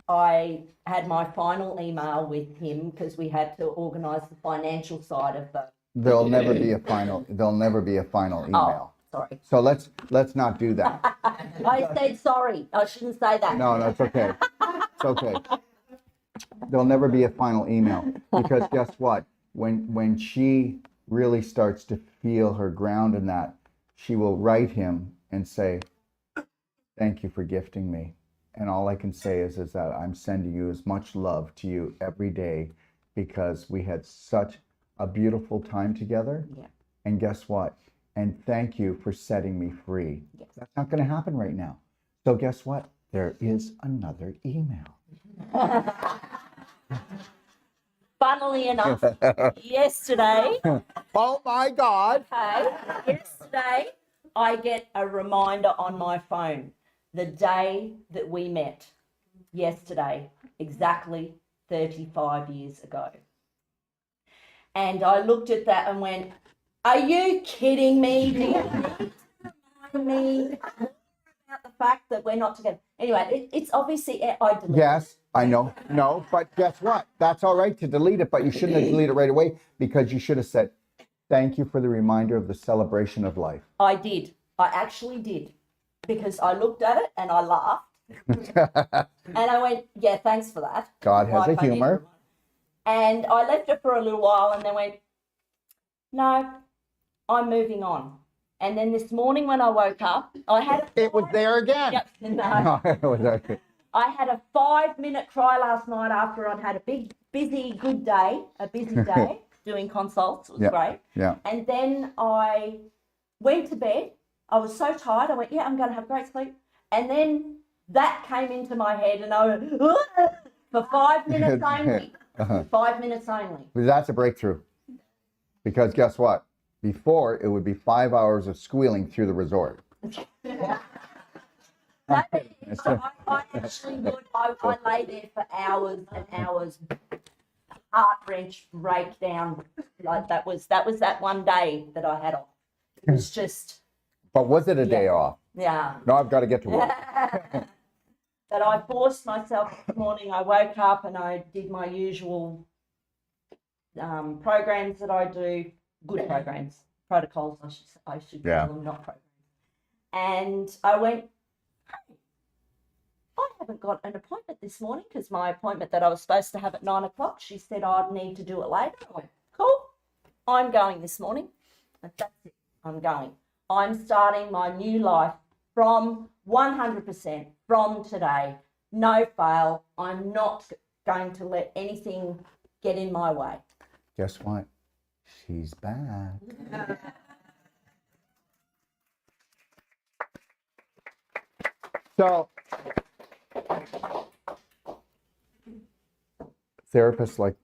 I had my final email with him because we had to organise the financial side of the. There'll never be a final email. Oh, sorry. So let's not do that. I said sorry. I shouldn't say that. No, it's okay. It's okay. There'll never be a final email, because guess what? When she really starts to feel her ground in that, she will write him and say, thank you for gifting me. And all I can say is that I'm sending you as much love to you every day, because we had such a beautiful time together. Yeah. And guess what? And thank you for setting me free. Yes. That's not going to happen right now. So guess what? There is another email. Funnily enough, yesterday, Oh my God. yesterday, I get a reminder on my phone, the day that we met, yesterday, exactly 35 years ago. And I looked at that and went, are you kidding me? Do you need to remind me about the fact that we're not together? Anyway, it's obviously, I deleted Yes, I know. No, but guess what? That's all right to delete it, but you shouldn't have deleted it right away, because you should have said, thank you for the reminder of the celebration of life. I did. I actually did, because I looked at it and I laughed and I went, yeah, thanks for that. God has Like, a humor. And I left it for a little while and then went, no, I'm moving on. And then this morning when I woke up, I had It was there again. Yep, no. No, it was okay. I had a 5-minute cry last night after I'd had a busy day doing consults. It was great. Yeah. And then I went to bed. I was so tired. I went, yeah, I'm going to have great sleep. And then that came into my head and I went, for 5 minutes only. 5 minutes only. But that's a breakthrough. Because guess what? Before, it would be 5 hours of squealing through the resort. I actually would. I lay there for hours and hours, heart wrench, breakdown. Like that was that one day that I had off. It was just. But was it a day off? Yeah. No, I've got to get to work. But I forced myself this morning. I woke up and I did my usual programs that I do. Good programs, protocols. I should call them, not programs. And I went, hey, I haven't got an appointment this morning, because my appointment that I was supposed to have at 9 o'clock, she said I'd need to do it later. I went, cool, I'm going this morning. And that's it, I'm going. I'm starting my new life from 100% from today. No fail. I'm not going to let anything get in my way. Guess what? She's back. So therapists like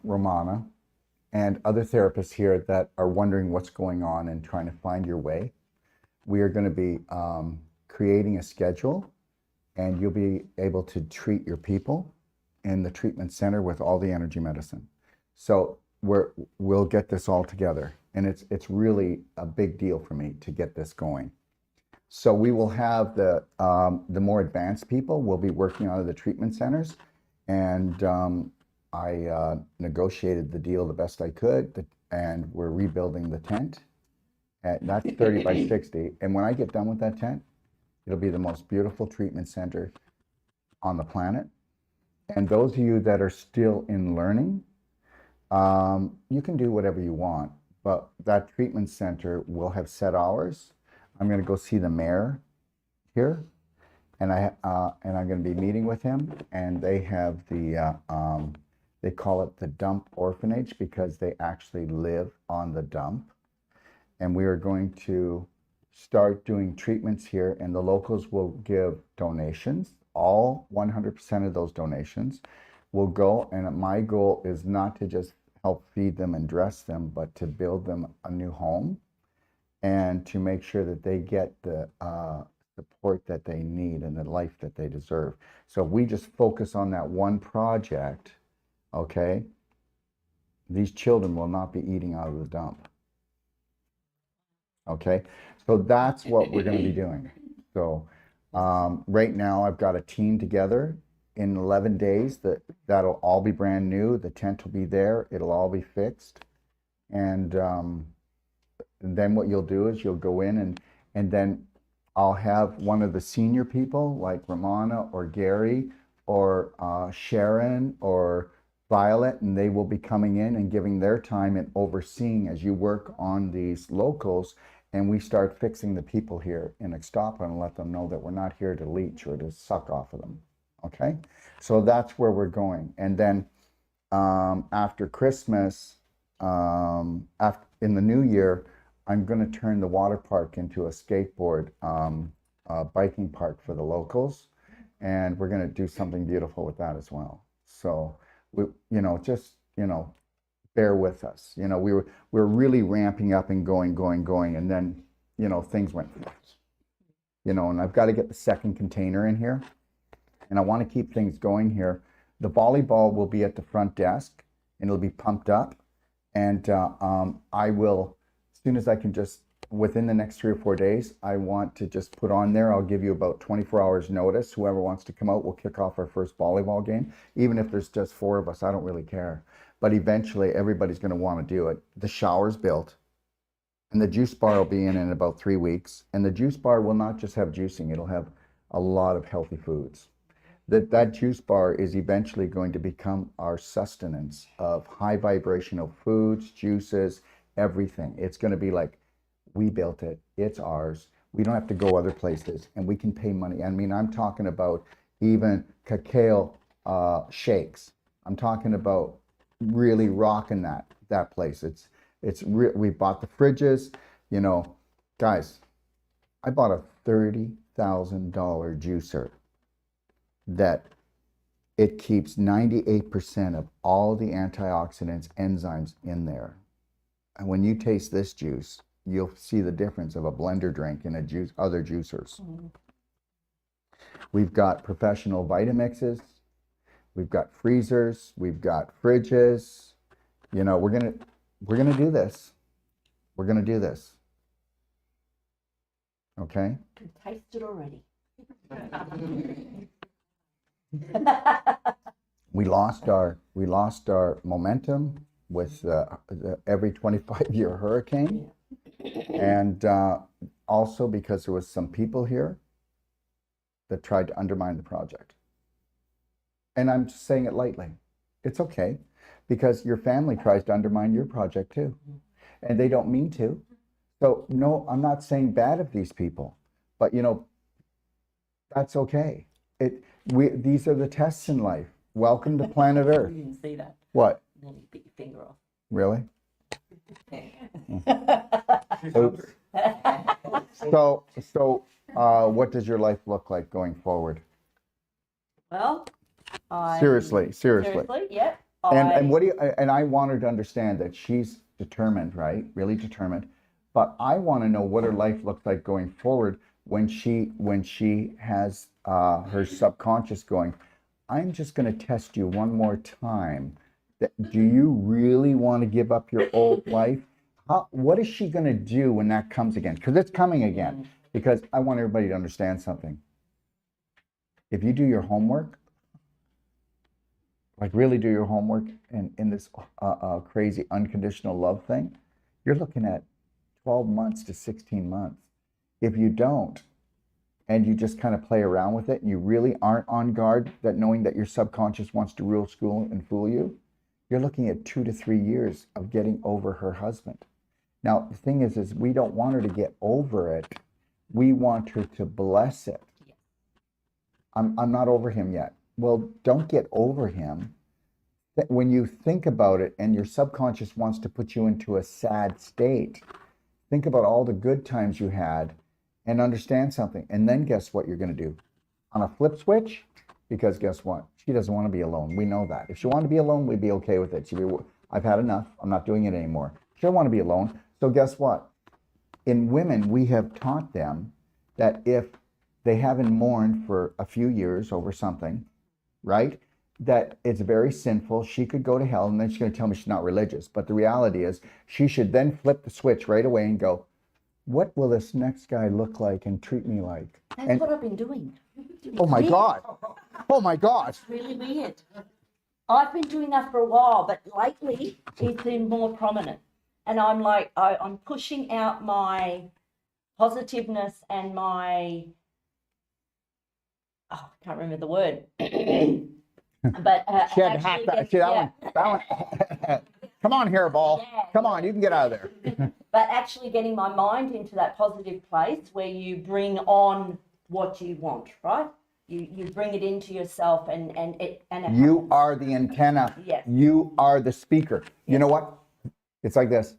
Romana and other therapists here that are wondering what's going on and trying to find your way, we are going to be creating a schedule, and you'll be able to treat your people in the treatment center with all the energy medicine. So we'll get this all together, and it's really a big deal for me to get this going. So we will have the more advanced people will be working out of the treatment centers, and I negotiated the deal the best I could, and we're rebuilding the tent. And that's 30 by 60. And when I get done with that tent, it'll be the most beautiful treatment center on the planet. And those of you that are still in learning, you can do whatever you want, but that treatment center will have set hours. I'm going to go see the mayor here, and I'm going to be meeting with him. And they have they call it the dump orphanage because they actually live on the dump. And we are going to start doing treatments here, and the locals will give donations. All 100% of those donations will go, and my goal is not to just help feed them and dress them, but to build them a new home and to make sure that they get the support that they need and the life that they deserve. So if we just focus on that one project, okay, these children will not be eating out of the dump. Okay, so that's what we're going to be doing. So right now I've got a team together. In 11 days, that'll all be brand new. The tent will be there. It'll all be fixed. And then what you'll do is you'll go in and then I'll have one of the senior people like Romana or Gary or Sharon or Violet, and they will be coming in and giving their time and overseeing as you work on these locals, and we start fixing the people here in Ixtapa and let them know that we're not here to leech or to suck off of them. Okay, so that's where we're going. And then after Christmas, in the new year, I'm going to turn the water park into a skateboard biking park for the locals, and we're going to do something beautiful with that as well. So we, just bear with us. We're really ramping up and going, and then things went, and I've got to get the second container in here. And I want to keep things going here. The volleyball will be at the front desk, and it'll be pumped up. And I will, as soon as I can just, within the next 3 or 4 days, I want to just put on there. I'll give you about 24 hours notice. Whoever wants to come out, we'll kick off our first volleyball game. Even if there's just 4 of us, I don't really care. But eventually, everybody's going to want to do it. The shower's built, and the juice bar will be in about 3 weeks. And the juice bar will not just have juicing. It'll have a lot of healthy foods. That juice bar is eventually going to become our sustenance of high vibrational foods, juices, everything. It's going to be like, we built it, it's ours. We don't have to go other places, and we can pay money. I mean, I'm talking about even cacao shakes. I'm talking about really rocking that place. We bought the fridges, guys. I bought a $30,000 juicer that it keeps 98% of all the antioxidants, enzymes in there. And when you taste this juice, you'll see the difference of a blender drink and other juicers. Mm-hmm. We've got professional Vitamixes. We've got freezers. We've got fridges. We're gonna do this. We're gonna do this. Okay. I can taste it already. We lost our momentum with every 25-year hurricane, and also because there was some people here that tried to undermine the project. And I'm just saying it lightly. It's okay, because your family tries to undermine your project too, and they don't mean to. So no, I'm not saying bad of these people, but that's okay. These are the tests in life. Welcome to planet Earth. You didn't see that. What? And then you bit your finger off. Really? Oops. So what does your life look like going forward? Well, Seriously. yep. And what do you, and I want her to understand that she's determined, right? Really determined. But I want to know what her life looks like going forward when she has her subconscious going, I'm just going to test you one more time. Do you really want to give up your old life? What is she going to do when that comes again? Because it's coming again. Because I want everybody to understand something. If you do your homework, like really do your homework in this crazy unconditional love thing, you're looking at 12 months to 16 months. If you don't, and you just kind of play around with it, and you really aren't on guard, that knowing that your subconscious wants to rule school and fool you, you're looking at 2 to 3 years of getting over her husband. Now, the thing is we don't want her to get over it. We want her to bless it. I'm not over him yet. Well, don't get over him. When you think about it and your subconscious wants to put you into a sad state, think about all the good times you had and understand something. And then guess what you're going to do? On a flip switch, because guess what? She doesn't want to be alone. We know that. If she wanted to be alone, we'd be okay with it. She'd be, I've had enough. I'm not doing it anymore. She don't want to be alone. So guess what? In women, we have taught them that if they haven't mourned for a few years over something, right? That it's very sinful. She could go to hell, and then she's going to tell me she's not religious. But the reality is she should then flip the switch right away and go, what will this next guy look like and treat me like? That's what I've been doing. Oh my God. Oh my gosh. It's really weird. I've been doing that for a while, but lately it's been more prominent. And I'm like, I'm pushing out my positiveness and my, I can't remember the word. But She had to hack that. See that one? That one. Come on, hairball. Yeah. Come on, you can get out of there. But actually getting my mind into that positive place where you bring on what you want, right? You bring it into yourself and it You happens. are the antenna. Yes. You are the speaker. You know what? It's like this.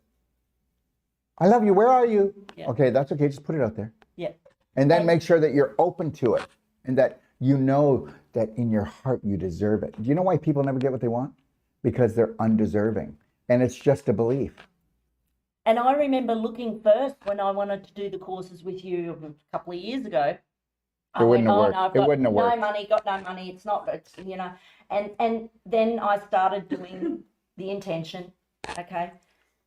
I love you. Where are you? Yeah. Okay, that's okay. Just put it out there. Yeah. And then make sure that you're open to it and that you know that in your heart you deserve it. Do you know why people never get what they want? Because they're undeserving. And it's just a belief. And I remember looking first when I wanted to do the courses with you a couple of years ago. It wouldn't have worked. I've It got wouldn't have worked. no money, got no money. It's not, it's, you know, and then I started doing the intention, okay?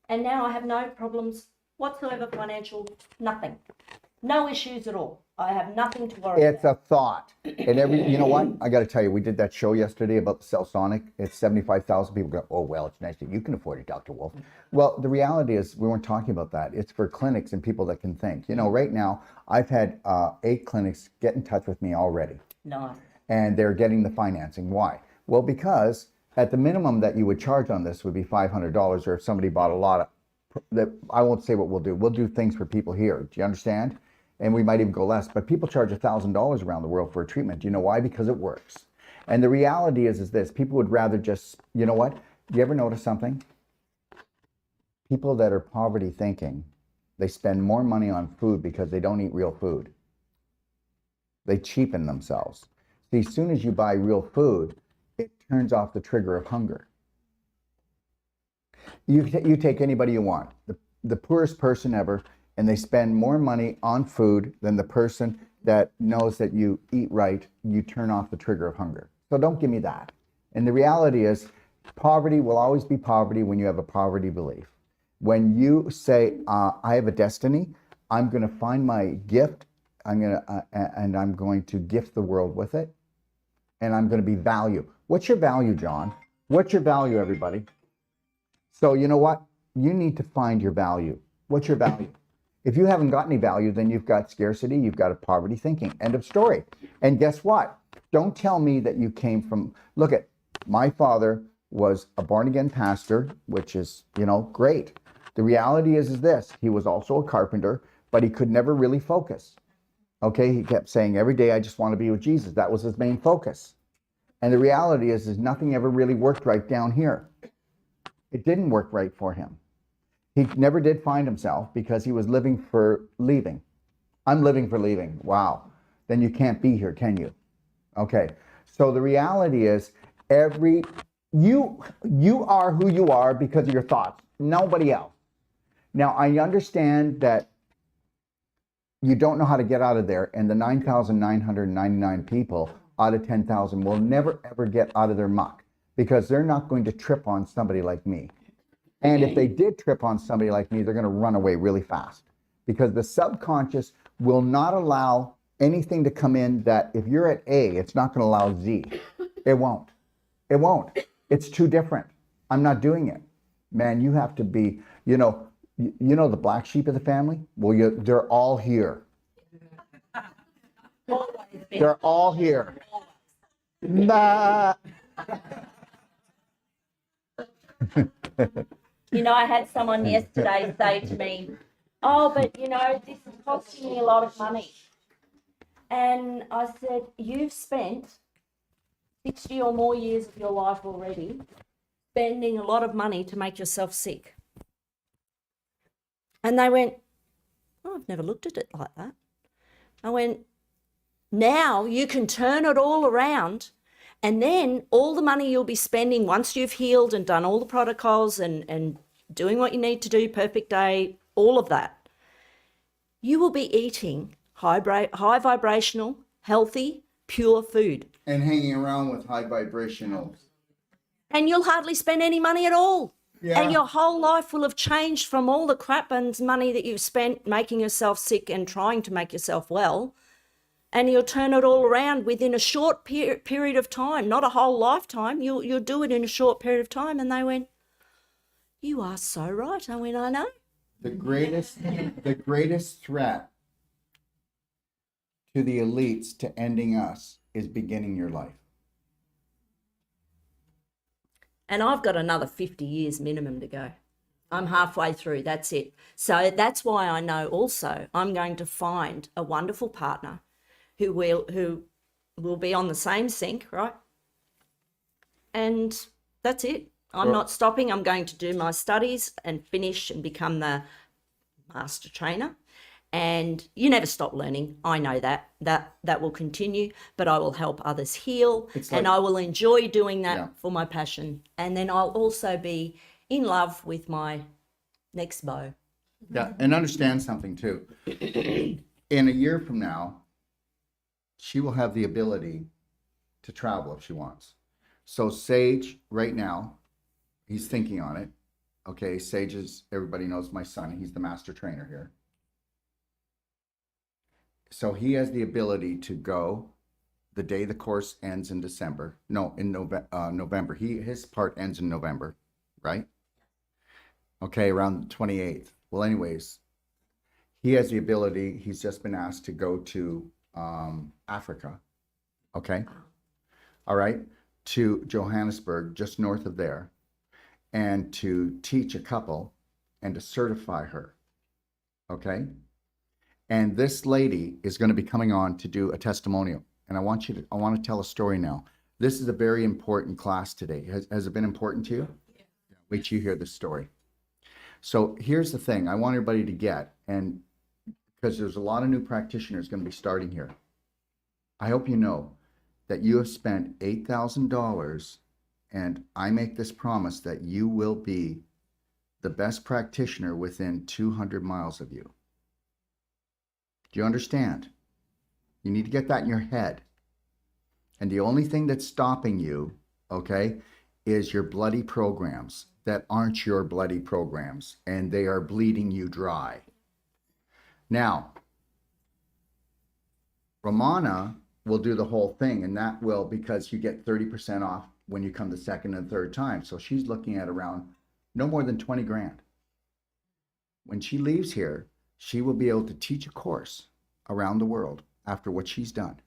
And now I have no problems whatsoever financial, nothing. No issues at all. I have nothing to worry It's about. a thought. And you know what? I got to tell you, we did that show yesterday about the Cellsonic. It's 75,000 people go, oh, well, it's nice that you can afford it, Dr. Wolf. Well, the reality is we weren't talking about that. It's for clinics and people that can think. You know, right now, I've had 8 clinics get in touch with me already. Nice. And they're getting the financing. Why? Well, because at the minimum that you would charge on this would be $500, or if somebody bought a lot of, I won't say what we'll do. We'll do things for people here. Do you understand? And we might even go less, but people charge $1,000 around the world for a treatment. Do you know why? Because it works. And the reality is this, people would rather just, you know what? Do you ever notice something? People that are poverty thinking, they spend more money on food because they don't eat real food. They cheapen themselves. See, as soon as you buy real food, it turns off the trigger of hunger. You take anybody you want, the poorest person ever, and they spend more money on food than the person that knows that you eat right, you turn off the trigger of hunger. So don't give me that. And the reality is, poverty will always be poverty when you have a poverty belief. When you say, I have a destiny, I'm going to find my gift, and I'm going to gift the world with it, and I'm going to be value. What's your value, John? What's your value, everybody? So you know what? You need to find your value. What's your value? If you haven't got any value, then you've got scarcity, you've got a poverty thinking. End of story. And guess what? Don't tell me that you came from, look at, my father was a born-again pastor, which is, you know, great. The reality is this, he was also a carpenter, but he could never really focus. Okay, he kept saying every day, I just want to be with Jesus. That was his main focus. And the reality is nothing ever really worked right down here. It didn't work right for him. He never did find himself because he was living for leaving. I'm living for leaving. Wow. Then you can't be here, can you? Okay. So the reality is you are who you are because of your thoughts. Nobody else. Now, I understand that you don't know how to get out of there, and the 9,999 people out of 10,000 will never, ever get out of their muck because they're not going to trip on somebody like me. And if they did trip on somebody like me, they're going to run away really fast because the subconscious will not allow anything to come in that if you're at A, it's not going to allow Z. It won't. It won't. It's too different. I'm not doing it. Man, you have to be, you know the black sheep of the family? Well, they're all here. They're all here. Nah. I had someone yesterday say to me, oh, but this is costing me a lot of money. And I said, you've spent 60 or more years of your life already spending a lot of money to make yourself sick. And they went, oh, I've never looked at it like that. I went, now you can turn it all around, and then all the money you'll be spending once you've healed and done all the protocols and doing what you need to do, perfect day, all of that, you will be eating high vibrational, healthy, pure food. And hanging around with high vibrational. And you'll hardly spend any money at all. Yeah. And your whole life will have changed from all the crap and money that you've spent making yourself sick and trying to make yourself well. And you'll turn it all around within a short period of time, not a whole lifetime. You'll do it in a short period of time. And they went, you are so right. I went, I know. The greatest threat to the elites to ending us is beginning your life. And I've got another 50 years minimum to go. I'm halfway through, that's it. So that's why I know also I'm going to find a wonderful partner who will be on the same sync, right? And that's it. I'm not stopping. I'm going to do my studies and finish and become the master trainer. And you never stop learning. I know that will continue, but I will help others heal, and I will enjoy doing that for my passion. And then I'll also be in love with my next beau. Yeah, and understand something too. In a year from now, she will have the ability to travel if she wants. So Sage, right now, he's thinking on it. Okay, Sage is, everybody knows my son. He's the master trainer here. So he has the ability to go the day the course ends in December. No, in November. His part ends in November, right? Okay, around the 28th. Well, anyways, he has the ability. He's just been asked to go to Africa. Okay, all right, to Johannesburg, just north of there, and to teach a couple and to certify her. Okay. And this lady is going to be coming on to do a testimonial. And I want to tell a story now. This is a very important class today. Has it been important to you? Yeah. Wait till you hear this story. So here's the thing I want everybody to get, and because there's a lot of new practitioners going to be starting here. I hope you know that you have spent $8,000, and I make this promise that you will be the best practitioner within 200 miles of you. Do you understand? You need to get that in your head. And the only thing that's stopping you, okay, is your bloody programs that aren't your bloody programs, and they are bleeding you dry. Now, Romana will do the whole thing, and that will, because you get 30% off when you come the second and third time. So she's looking at around no more than 20 grand. When she leaves here, she will be able to teach a course around the world after what she's done.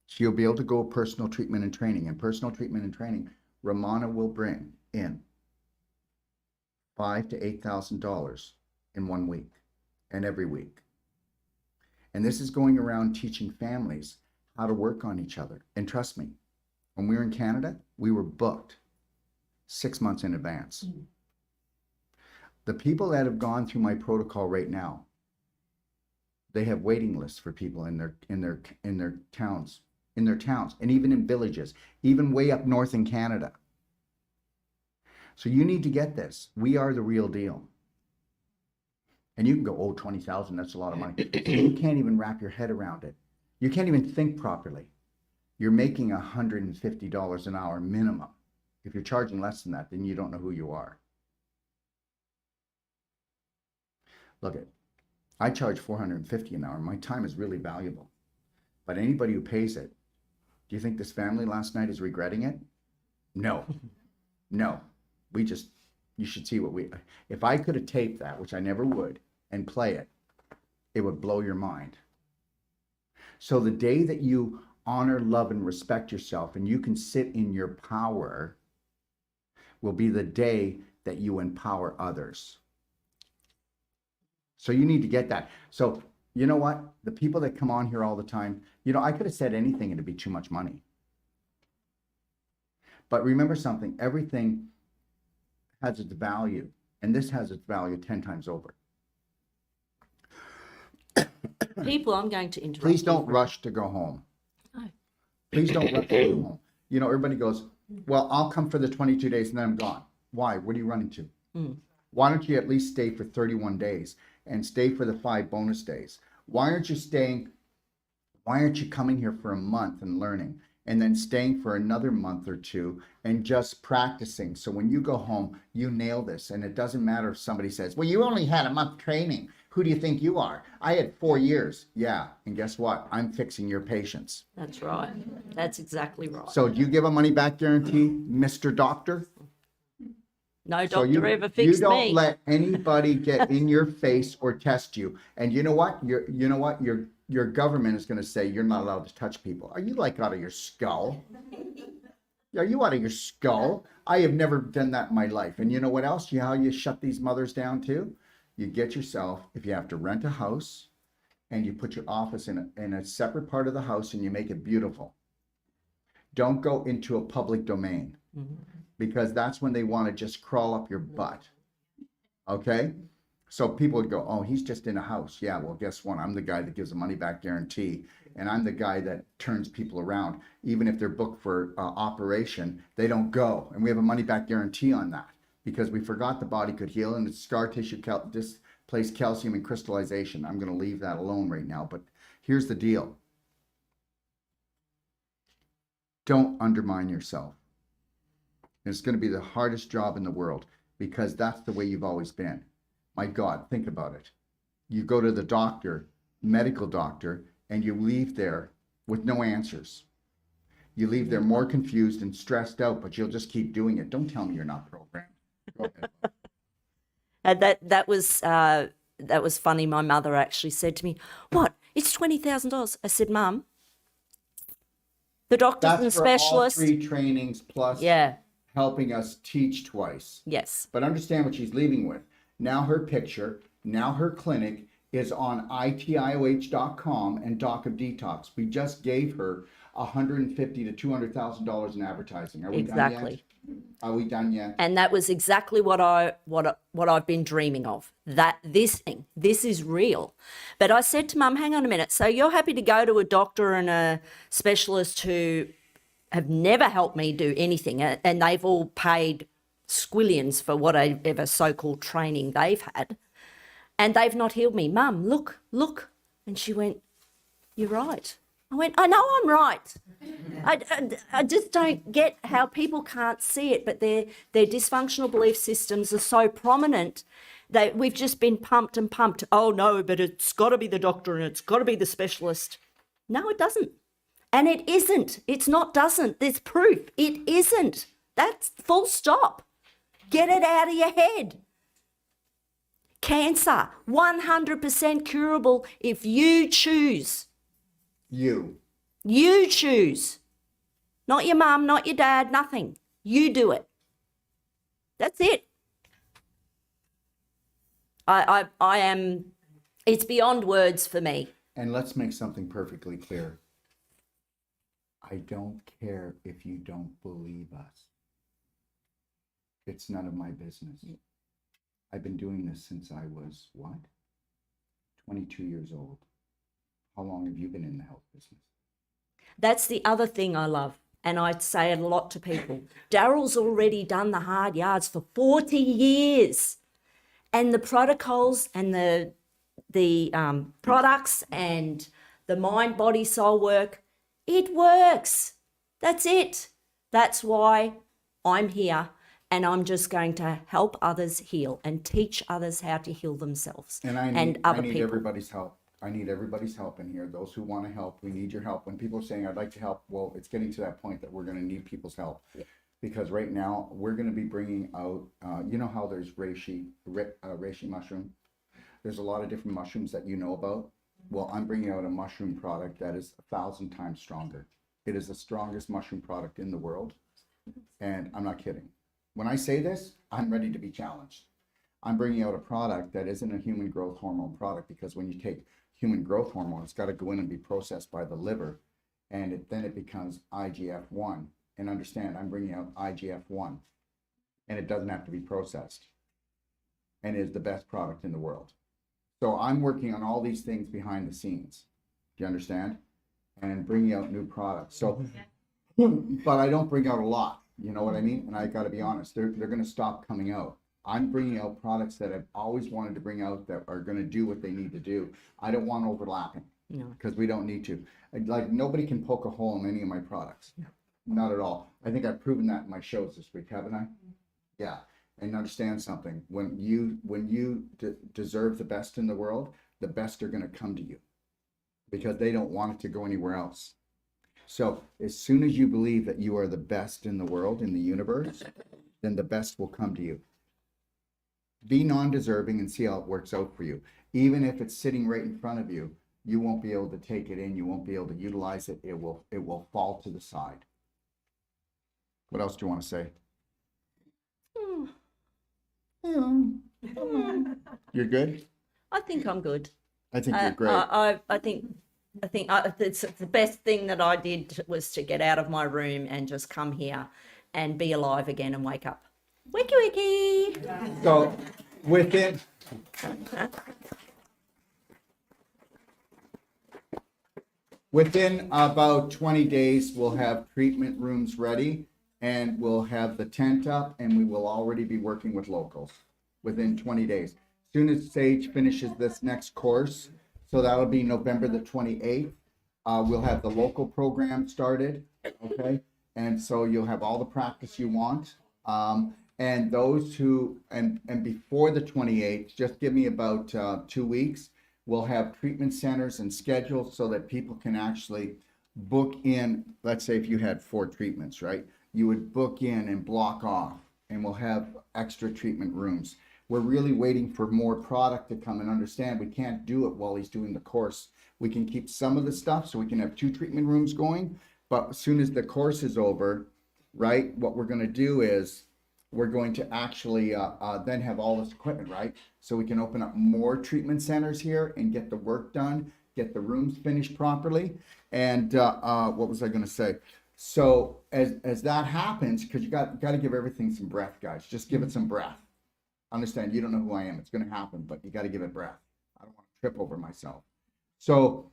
She'll be able to go personal treatment and training. And personal treatment and training, Romana will bring in $5,000 to $8,000 in 1 week and every week. And this is going around teaching families how to work on each other. And trust me, when we were in Canada, we were booked 6 months in advance. Mm-hmm. The people that have gone through my protocol right now, They have waiting lists for people in their towns, and even in villages, even way up north in Canada. So you need to get this. We are the real deal. And you can go, oh, 20,000, that's a lot of money. You can't even wrap your head around it. You can't even think properly. You're making $150 an hour minimum. If you're charging less than that, then you don't know who you are. Look at, I charge $450 an hour. My time is really valuable. But anybody who pays it, do you think this family last night is regretting it? No. No. You should see if I could have taped that, which I never would, and play it, it would blow your mind. So the day that you honor, love, and respect yourself, and you can sit in your power, will be the day that you empower others. So you need to get that. So you know what? The people that come on here all the time, I could have said anything and it'd be too much money. But remember something, everything has its value, and this has its value 10 times over. People, I'm going to interrupt. Please don't rush to go home. No. Please don't rush to go home. Everybody goes, well, I'll come for the 22 days and then I'm gone. Why? What are you running to? Why don't you at least stay for 31 days and stay for the 5 bonus days? Why aren't you coming here for a month and learning, and then staying for another month or 2 and just practicing? So when you go home, you nail this. And it doesn't matter if somebody says, well, you only had a month training. Who do you think you are? I had 4 years. Yeah. And guess what? I'm fixing your patients. That's right. That's exactly right. So do you give a money back guarantee, Mr. Doctor? No doctor ever fixed me. You don't let anybody get in your face or test you. And you know what? Your government is going to say you're not allowed to touch people. Are you like out of your skull? Are you out of your skull? I have never done that in my life. And you know what else? How you shut these mothers down too? You get yourself, if you have to rent a house, and you put your office in a separate part of the house and you make it beautiful. Don't go into a public domain, because that's when they want to just crawl up your butt. Okay? So people would go, oh, he's just in a house. Yeah, well, guess what? I'm the guy that gives a money back guarantee, and I'm the guy that turns people around. Even if they're booked for operation, they don't go. And we have a money back guarantee on that, because we forgot the body could heal, and it's scar tissue displaced calcium and crystallization. I'm going to leave that alone right now, but here's the deal. Don't undermine yourself. It's going to be the hardest job in the world, because that's the way you've always been. My God, think about it. You go to the doctor, medical doctor, and you leave there with no answers. You leave there more confused and stressed out, but you'll just keep doing it. Don't tell me you're not programmed. Go ahead. That was funny. My mother actually said to me, "What? It's $20,000." I said, "Mum, the doctors and specialists." That's for all 3 trainings plus helping us teach twice. Yes. But understand what she's leaving with. Now her picture, now her clinic is on itioh.com and Doc of Detox. We just gave her $150,000 to $200,000 in advertising. Are we done yet? Are we done yet? And that was exactly what I've been dreaming of. That this is real. But I said to Mum, hang on a minute. So you're happy to go to a doctor and a specialist who have never helped me do anything, and they've all paid squillions for whatever so-called training they've had, and they've not healed me. Mum, look. And she went, you're right. I went, I know I'm right. I just don't get how people can't see it, but their dysfunctional belief systems are so prominent that we've just been pumped and pumped. Oh no, but it's got to be the doctor and it's got to be the specialist. No, it doesn't. And it isn't. It's not doesn't. There's proof. It isn't. That's full stop. Get it out of your head. Cancer, 100% curable if you choose. You choose. Not your mum, not your dad, nothing. You do it. That's it. I am, it's beyond words for me. And let's make something perfectly clear. I don't care if you don't believe us. It's none of my business. I've been doing this since I was, 22 years old. How long have you been in the health business? That's the other thing I love. And I say it a lot to people. Daryl's already done the hard yards for 40 years. And the protocols and the products and the mind, body, soul work, it works. That's it. That's why I'm here. And I'm just going to help others heal and teach others how to heal themselves And I and need, other I need people. everybody's help. I need everybody's help in here. Those who want to help, we need your help. When people are saying, I'd like to help, well, it's getting to that point that we're going to need people's help. Yeah. Because right now, we're going to be bringing out, you know how there's reishi mushroom? There's a lot of different mushrooms that you know about. Well, I'm bringing out a mushroom product that is 1,000 times stronger. It is the strongest mushroom product in the world. And I'm not kidding. When I say this, I'm ready to be challenged. I'm bringing out a product that isn't a human growth hormone product, because when you take human growth hormone, it's got to go in and be processed by the liver, and then it becomes IGF-1. And understand, I'm bringing out IGF-1, and it doesn't have to be processed, and is the best product in the world. So I'm working on all these things behind the scenes. Do you understand? And bringing out new products. So, but I don't bring out a lot. You know what I mean? And I got to be honest, they're going to stop coming out. I'm bringing out products that I've always wanted to bring out that are going to do what they need to do. I don't want overlapping. No. Because we don't need to. Like, nobody can poke a hole in any of my products. No. Not at all. I think I've proven that in my shows this week, haven't I? Yeah. And understand something. When you deserve the best in the world, the best are going to come to you, because they don't want it to go anywhere else. So as soon as you believe that you are the best in the world, in the universe, then the best will come to you. Be non-deserving and see how it works out for you. Even if it's sitting right in front of you, you won't be able to take it in. You won't be able to utilize it. It will fall to the side. What else do you want to say? You're good? I think I'm good. I think you're great. I think it's the best thing that I did was to get out of my room and just come here and be alive again and wake up. Wiki wiki. So within about 20 days, we'll have treatment rooms ready, and we'll have the tent up, and we will already be working with locals within 20 days. Soon as Sage finishes this next course, so that'll be November the 28th, we'll have the local program started, okay? And so you'll have all the practice you want. And those who, and before the 28th, just give me about 2 weeks, we'll have treatment centers and schedules so that people can actually book in. Let's say if you had 4 treatments, right? You would book in and block off, and we'll have extra treatment rooms. We're really waiting for more product to come, and understand we can't do it while he's doing the course. We can keep some of the stuff so we can have 2 treatment rooms going, but as soon as the course is over, right, what we're going to do is we're going to actually then have all this equipment, right? So we can open up more treatment centers here and get the work done, get the rooms finished properly. And what was I going to say? So as that happens, because you got to give everything some breath, guys. Just give it some breath. Understand, you don't know who I am. It's going to happen, but you got to give it breath. I don't want to trip over myself. So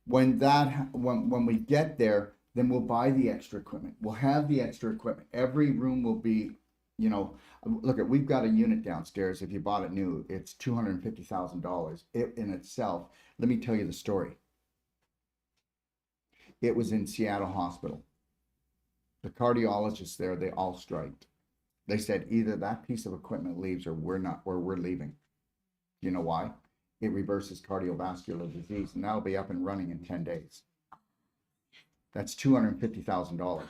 when we get there, then we'll buy the extra equipment. We'll have the extra equipment. Every room will be, look, we've got a unit downstairs. If you bought it new, it's $250,000. It in itself. Let me tell you the story. It was in Seattle Hospital. The cardiologists there, they all striked. They said either that piece of equipment leaves or we're leaving. You know why? It reverses cardiovascular disease, and that'll be up and running in 10 days. That's $250,000.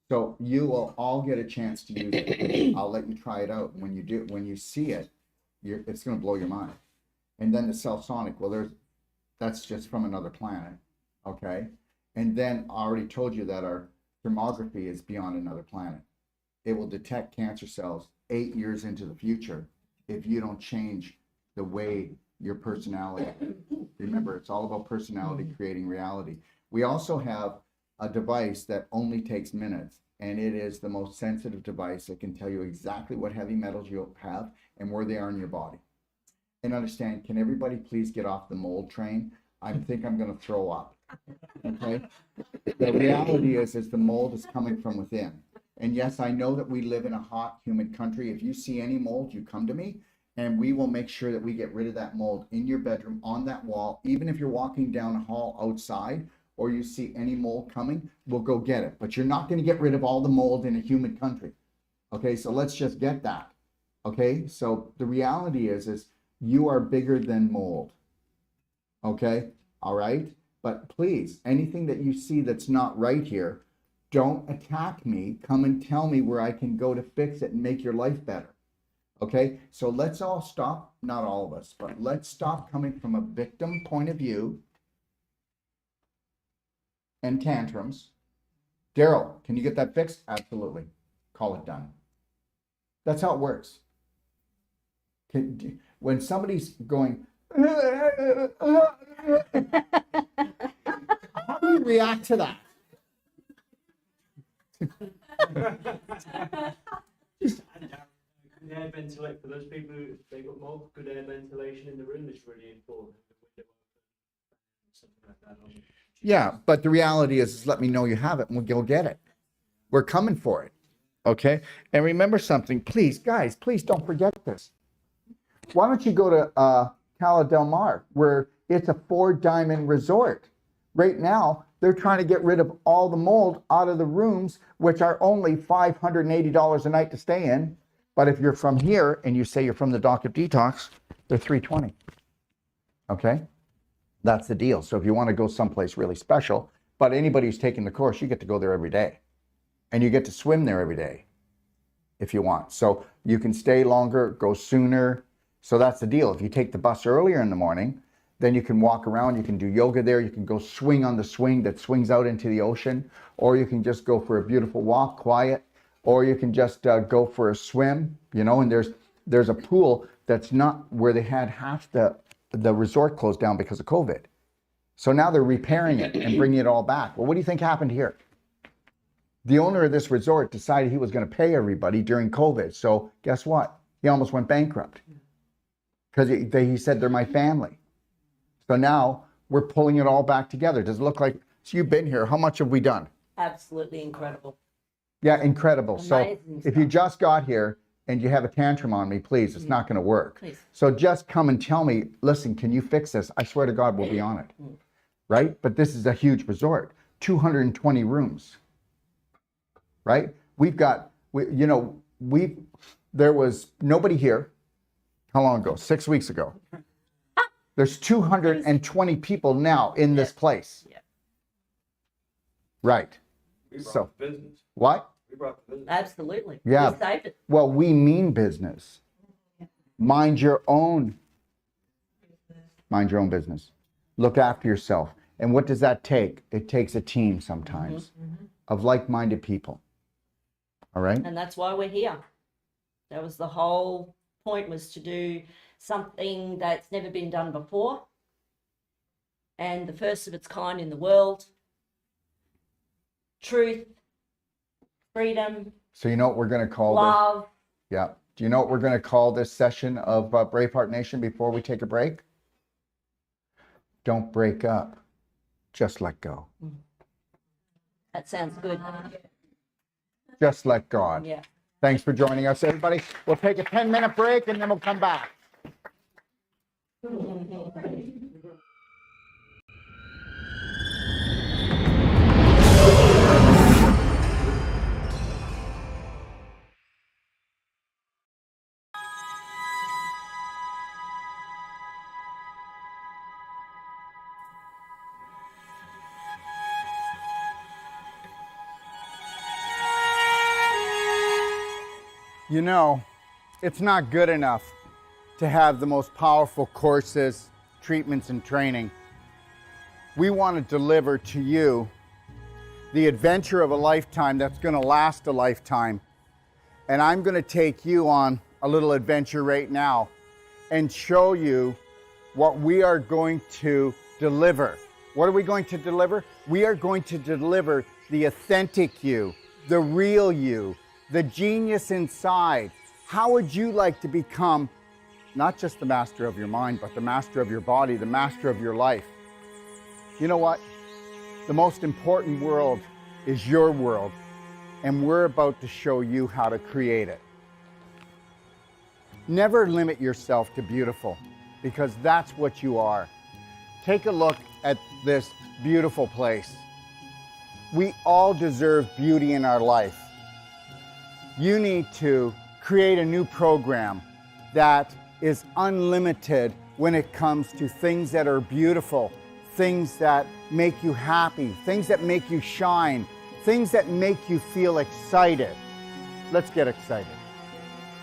So you will all get a chance to use it. I'll let you try it out. When you see it, it's going to blow your mind. And then the Cellsonic, well, that's just from another planet, okay? And then I already told you that our thermography is beyond another planet. It will detect cancer cells 8 years into the future if you don't change the way your personality. Remember, it's all about personality creating reality. We also have a device that only takes minutes, and it is the most sensitive device that can tell you exactly what heavy metals you have and where they are in your body. And understand, can everybody please get off the mold train? I think I'm going to throw up. Okay? The reality is the mold is coming from within. And yes, I know that we live in a hot, humid country. If you see any mold, you come to me, and we will make sure that we get rid of that mold in your bedroom, on that wall. Even if you're walking down a hall outside, or you see any mold coming, we'll go get it. But you're not going to get rid of all the mold in a humid country. Okay, so let's just get that. Okay, so the reality is you are bigger than mold. Okay, all right? But please, anything that you see that's not right here, don't attack me. Come and tell me where I can go to fix it and make your life better. Okay, so let's all stop, not all of us, but let's stop coming from a victim point of view and tantrums. Daryl, can you get that fixed? Absolutely. Call it done. That's how it works. When somebody's going, how do you react to that? Good air ventilation for those people who they got mold. Good air ventilation in the room is really important. Something like that. Yeah, but the reality is let me know you have it and we'll go get it. We're coming for it. Okay? And remember something, please, guys, please don't forget this. Why don't you go to Cala Del Mar, where it's a 4-diamond resort. Right now, they're trying to get rid of all the mold out of the rooms, which are only $580 a night to stay in. But if you're from here and you say you're from the Dock of Detox, they're $320. Okay? That's the deal. So if you want to go someplace really special, but anybody who's taking the course, you get to go there every day. And you get to swim there every day if you want. So you can stay longer, go sooner. So that's the deal. If you take the bus earlier in the morning, then you can walk around, you can do yoga there, you can go swing on the swing that swings out into the ocean, or you can just go for a beautiful walk, quiet, or you can just go for a swim, you know, and there's a pool that's not where they had half the resort closed down because of COVID. So now they're repairing it and bringing it all back. Well, what do you think happened here? The owner of this resort decided he was going to pay everybody during COVID. So guess what? He almost went bankrupt because he said they're my family. So now we're pulling it all back together. Does it look like, so you've been here, how much have we done? Absolutely incredible. Yeah, incredible. Amazing So if you just got here and you have a tantrum on me, please, it's not going to work. Please. So just come and tell me, listen, can you fix this? I swear to God, we'll be on it. Right? But this is a huge resort, 220 rooms. Right? There was nobody here. How long ago? 6 weeks ago. There's 220 people now in this place. Yeah. Right. We brought So, the business. what? We brought the business. Absolutely. Yeah. We saved it. Well, we mean business. Mind your own business. Look after yourself. And what does that take? It takes a team sometimes of like-minded people. All right? And that's why we're here. That was the whole point, was to do something that's never been done before and the first of its kind in the world. Truth, freedom, So you know what we're going to call this? love. Yeah. Do you know what we're going to call this session of Braveheart Nation before we take a break? Don't break up. Just let go. That sounds good. Just let God. Yeah. Thanks for joining us, everybody. We'll take a 10-minute break and then we'll come back. You know, it's not good enough to have the most powerful courses, treatments, and training. We want to deliver to you the adventure of a lifetime that's going to last a lifetime. And I'm going to take you on a little adventure right now and show you what we are going to deliver. What are we going to deliver? We are going to deliver the authentic you, the real you, the genius inside. How would you like to become not just the master of your mind, but the master of your body, the master of your life. You know what? The most important world is your world, and we're about to show you how to create it. Never limit yourself to beautiful, because that's what you are. Take a look at this beautiful place. We all deserve beauty in our life. You need to create a new program that is unlimited when it comes to things that are beautiful, things that make you happy, things that make you shine, things that make you feel excited. Let's get excited.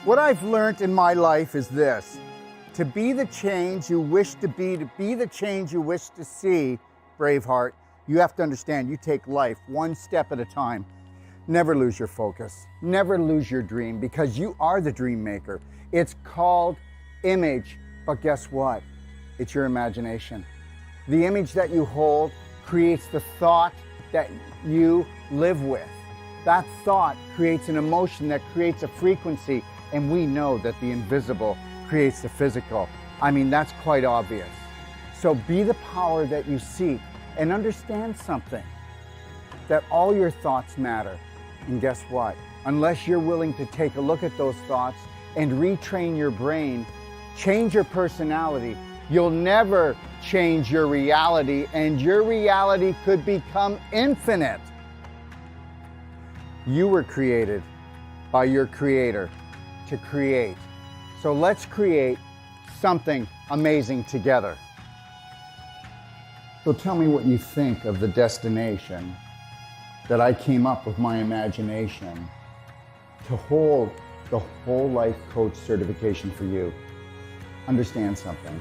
What I've learned in my life is this: to be the change you wish to be the change you wish to see, Braveheart, you have to understand you take life one step at a time. Never lose your focus. Never lose your dream, because you are the dream maker. It's called image, but guess what? It's your imagination. The image that you hold creates the thought that you live with. That thought creates an emotion that creates a frequency, and we know that the invisible creates the physical. I mean, that's quite obvious. So be the power that you seek, and understand something, that all your thoughts matter. And guess what? Unless you're willing to take a look at those thoughts and retrain your brain, change your personality, you'll never change your reality, and your reality could become infinite. You were created by your Creator to create. So let's create something amazing together. So tell me what you think of the destination that I came up with my imagination to hold the whole life coach certification for you. Understand something.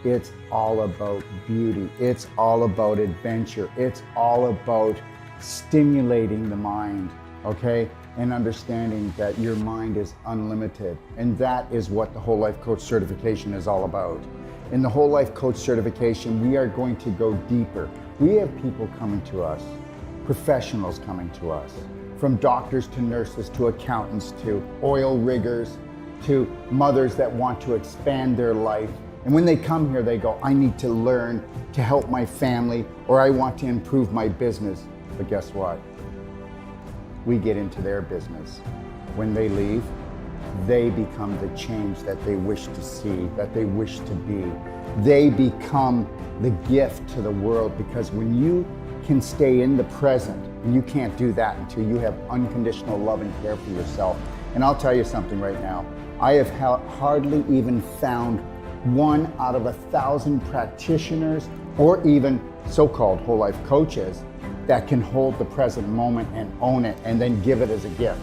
It's all about beauty. It's all about adventure. It's all about stimulating the mind, okay? And understanding that your mind is unlimited. And that is what the whole life coach certification is all about. In the whole life coach certification, we are going to go deeper. We have people coming to us, professionals coming to us, from doctors to nurses to accountants to oil riggers to mothers that want to expand their life. And when they come here, they go, I need to learn to help my family, or I want to improve my business. But guess what? We get into their business. When they leave, they become the change that they wish to see, that they wish to be. They become the gift to the world, because when you can stay in the present, and you can't do that until you have unconditional love and care for yourself. And I'll tell you something right now. I have hardly even found 1 out of 1,000 practitioners, or even so-called whole life coaches, that can hold the present moment and own it and then give it as a gift.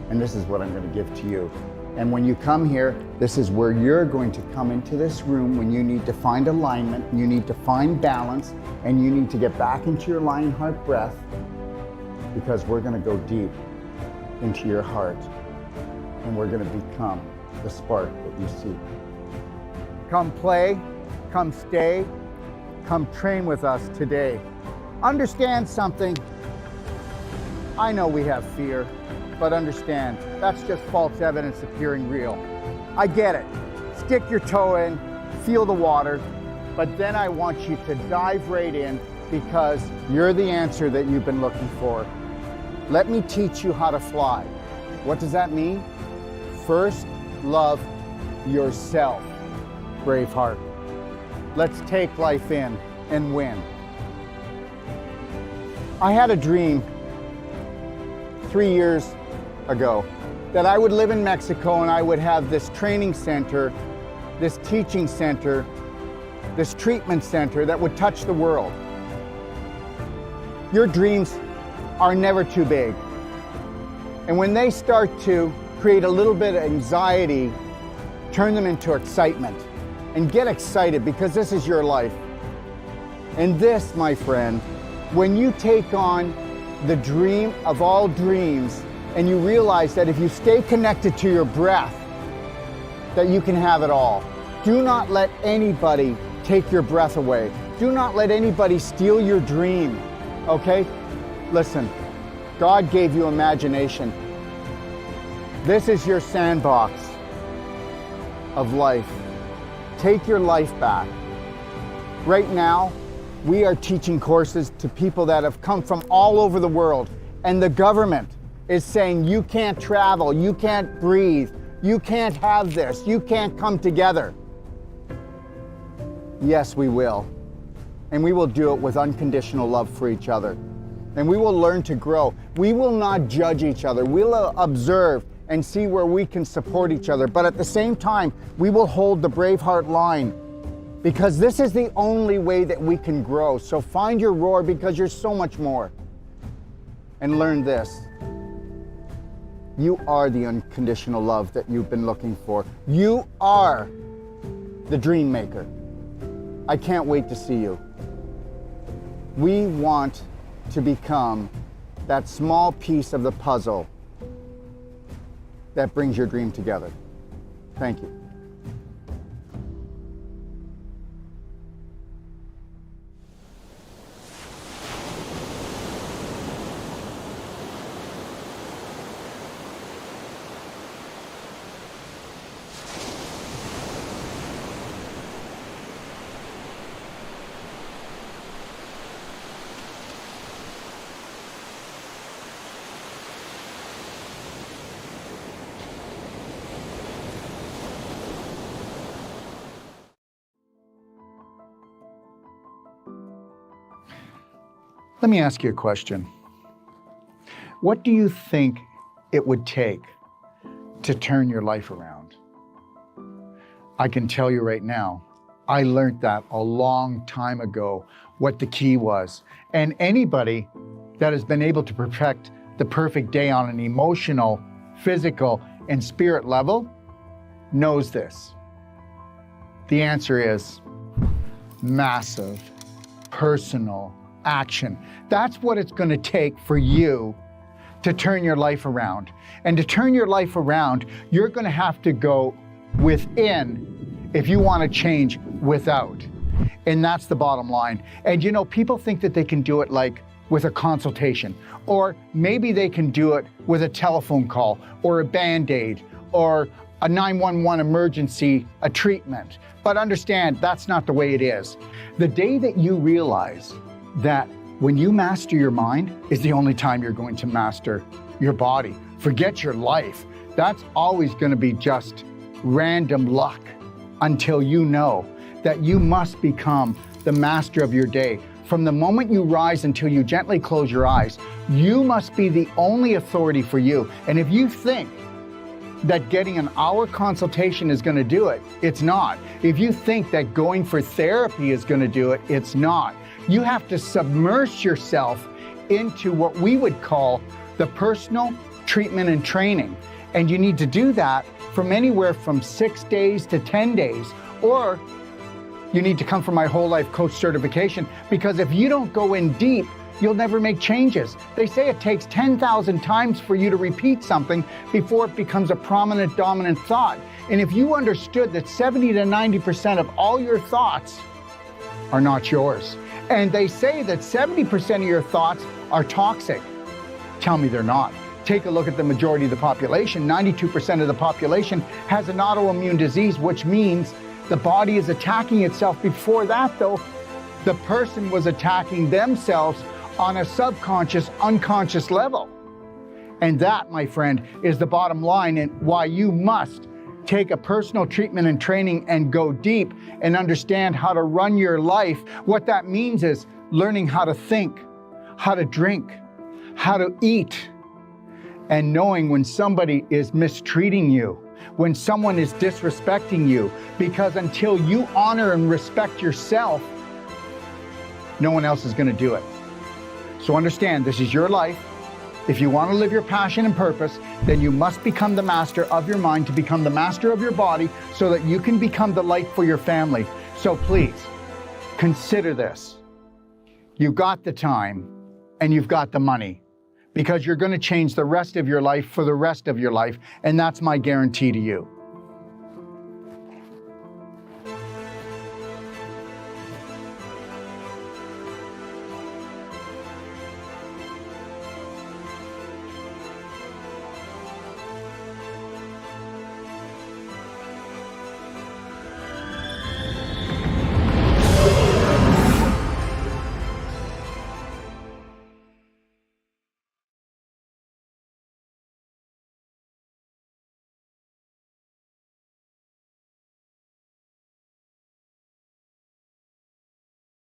And this is what I'm going to give to you. And when you come here, this is where you're going to come into this room when you need to find alignment, you need to find balance, and you need to get back into your lion heart breath, because we're going to go deep into your heart, and we're going to become the spark that you seek. Come play, come stay, come train with us today. Understand something. I know we have fear, but understand, that's just false evidence appearing real. I get it. Stick your toe in, feel the water, but then I want you to dive right in, because you're the answer that you've been looking for. Let me teach you how to fly. What does that mean? First, love yourself, Braveheart. Let's take life in and win. I had a dream 3 years ago that I would live in Mexico, and I would have this training center, this teaching center, this treatment center that would touch the world. Your dreams are never too big. And when they start to create a little bit of anxiety, turn them into excitement. And get excited, because this is your life. And this, my friend, when you take on the dream of all dreams, and you realize that if you stay connected to your breath, that you can have it all. Do not let anybody take your breath away. Do not let anybody steal your dream, okay? Listen, God gave you imagination. This is your sandbox. of life. Take your life back. Right now, we are teaching courses to people that have come from all over the world, and the government is saying you can't travel, you can't breathe, you can't have this, you can't come together. Yes, we will. And we will do it with unconditional love for each other. And we will learn to grow. We will not judge each other. We'll observe and see where we can support each other. But at the same time, we will hold the Braveheart line, because this is the only way that we can grow. So find your roar, because you're so much more. And learn this. You are the unconditional love that you've been looking for. You are the dream maker. I can't wait to see you. We want to become that small piece of the puzzle that brings your dream together. Thank you. Let me ask you a question. What do you think it would take to turn your life around? I can tell you right now, I learned that a long time ago, what the key was. And anybody that has been able to perfect the perfect day on an emotional, physical, and spirit level knows this. The answer is massive, personal action. That's what it's going to take for you to turn your life around. And to turn your life around, you're going to have to go within if you want to change without. And that's the bottom line. And you know, people think that they can do it like with a consultation, or maybe they can do it with a telephone call or a Band-Aid or a 911 emergency, a treatment. But understand, that's not the way it is. The day that you realize that when you master your mind is the only time you're going to master your body. Forget your life. That's always going to be just random luck until you know that you must become the master of your day. From the moment you rise until you gently close your eyes, you must be the only authority for you. And if you think that getting an hour consultation is going to do it, it's not. If you think that going for therapy is going to do it, it's not. You have to submerge yourself into what we would call the personal treatment and training. And you need to do that from anywhere from 6 days to 10 days, or you need to come for my whole life coach certification, because if you don't go in deep, you'll never make changes. They say it takes 10,000 times for you to repeat something before it becomes a prominent, dominant thought. And if you understood that 70 to 90% of all your thoughts are not yours, and they say that 70% of your thoughts are toxic, tell me they're not. Take a look at the majority of the population. 92% of the population has an autoimmune disease, which means the body is attacking itself. Before that, though, the person was attacking themselves on a subconscious, unconscious level. And that, my friend, is the bottom line, and why you must take a personal treatment and training and go deep and understand how to run your life. What that means is learning how to think, how to drink, how to eat, and knowing when somebody is mistreating you, when someone is disrespecting you, because until you honor and respect yourself, no one else is going to do it. So understand, this is your life. If you want to live your passion and purpose, then you must become the master of your mind to become the master of your body, so that you can become the light for your family. So please, consider this. You've got the time and you've got the money, because you're going to change the rest of your life for the rest of your life. And that's my guarantee to you.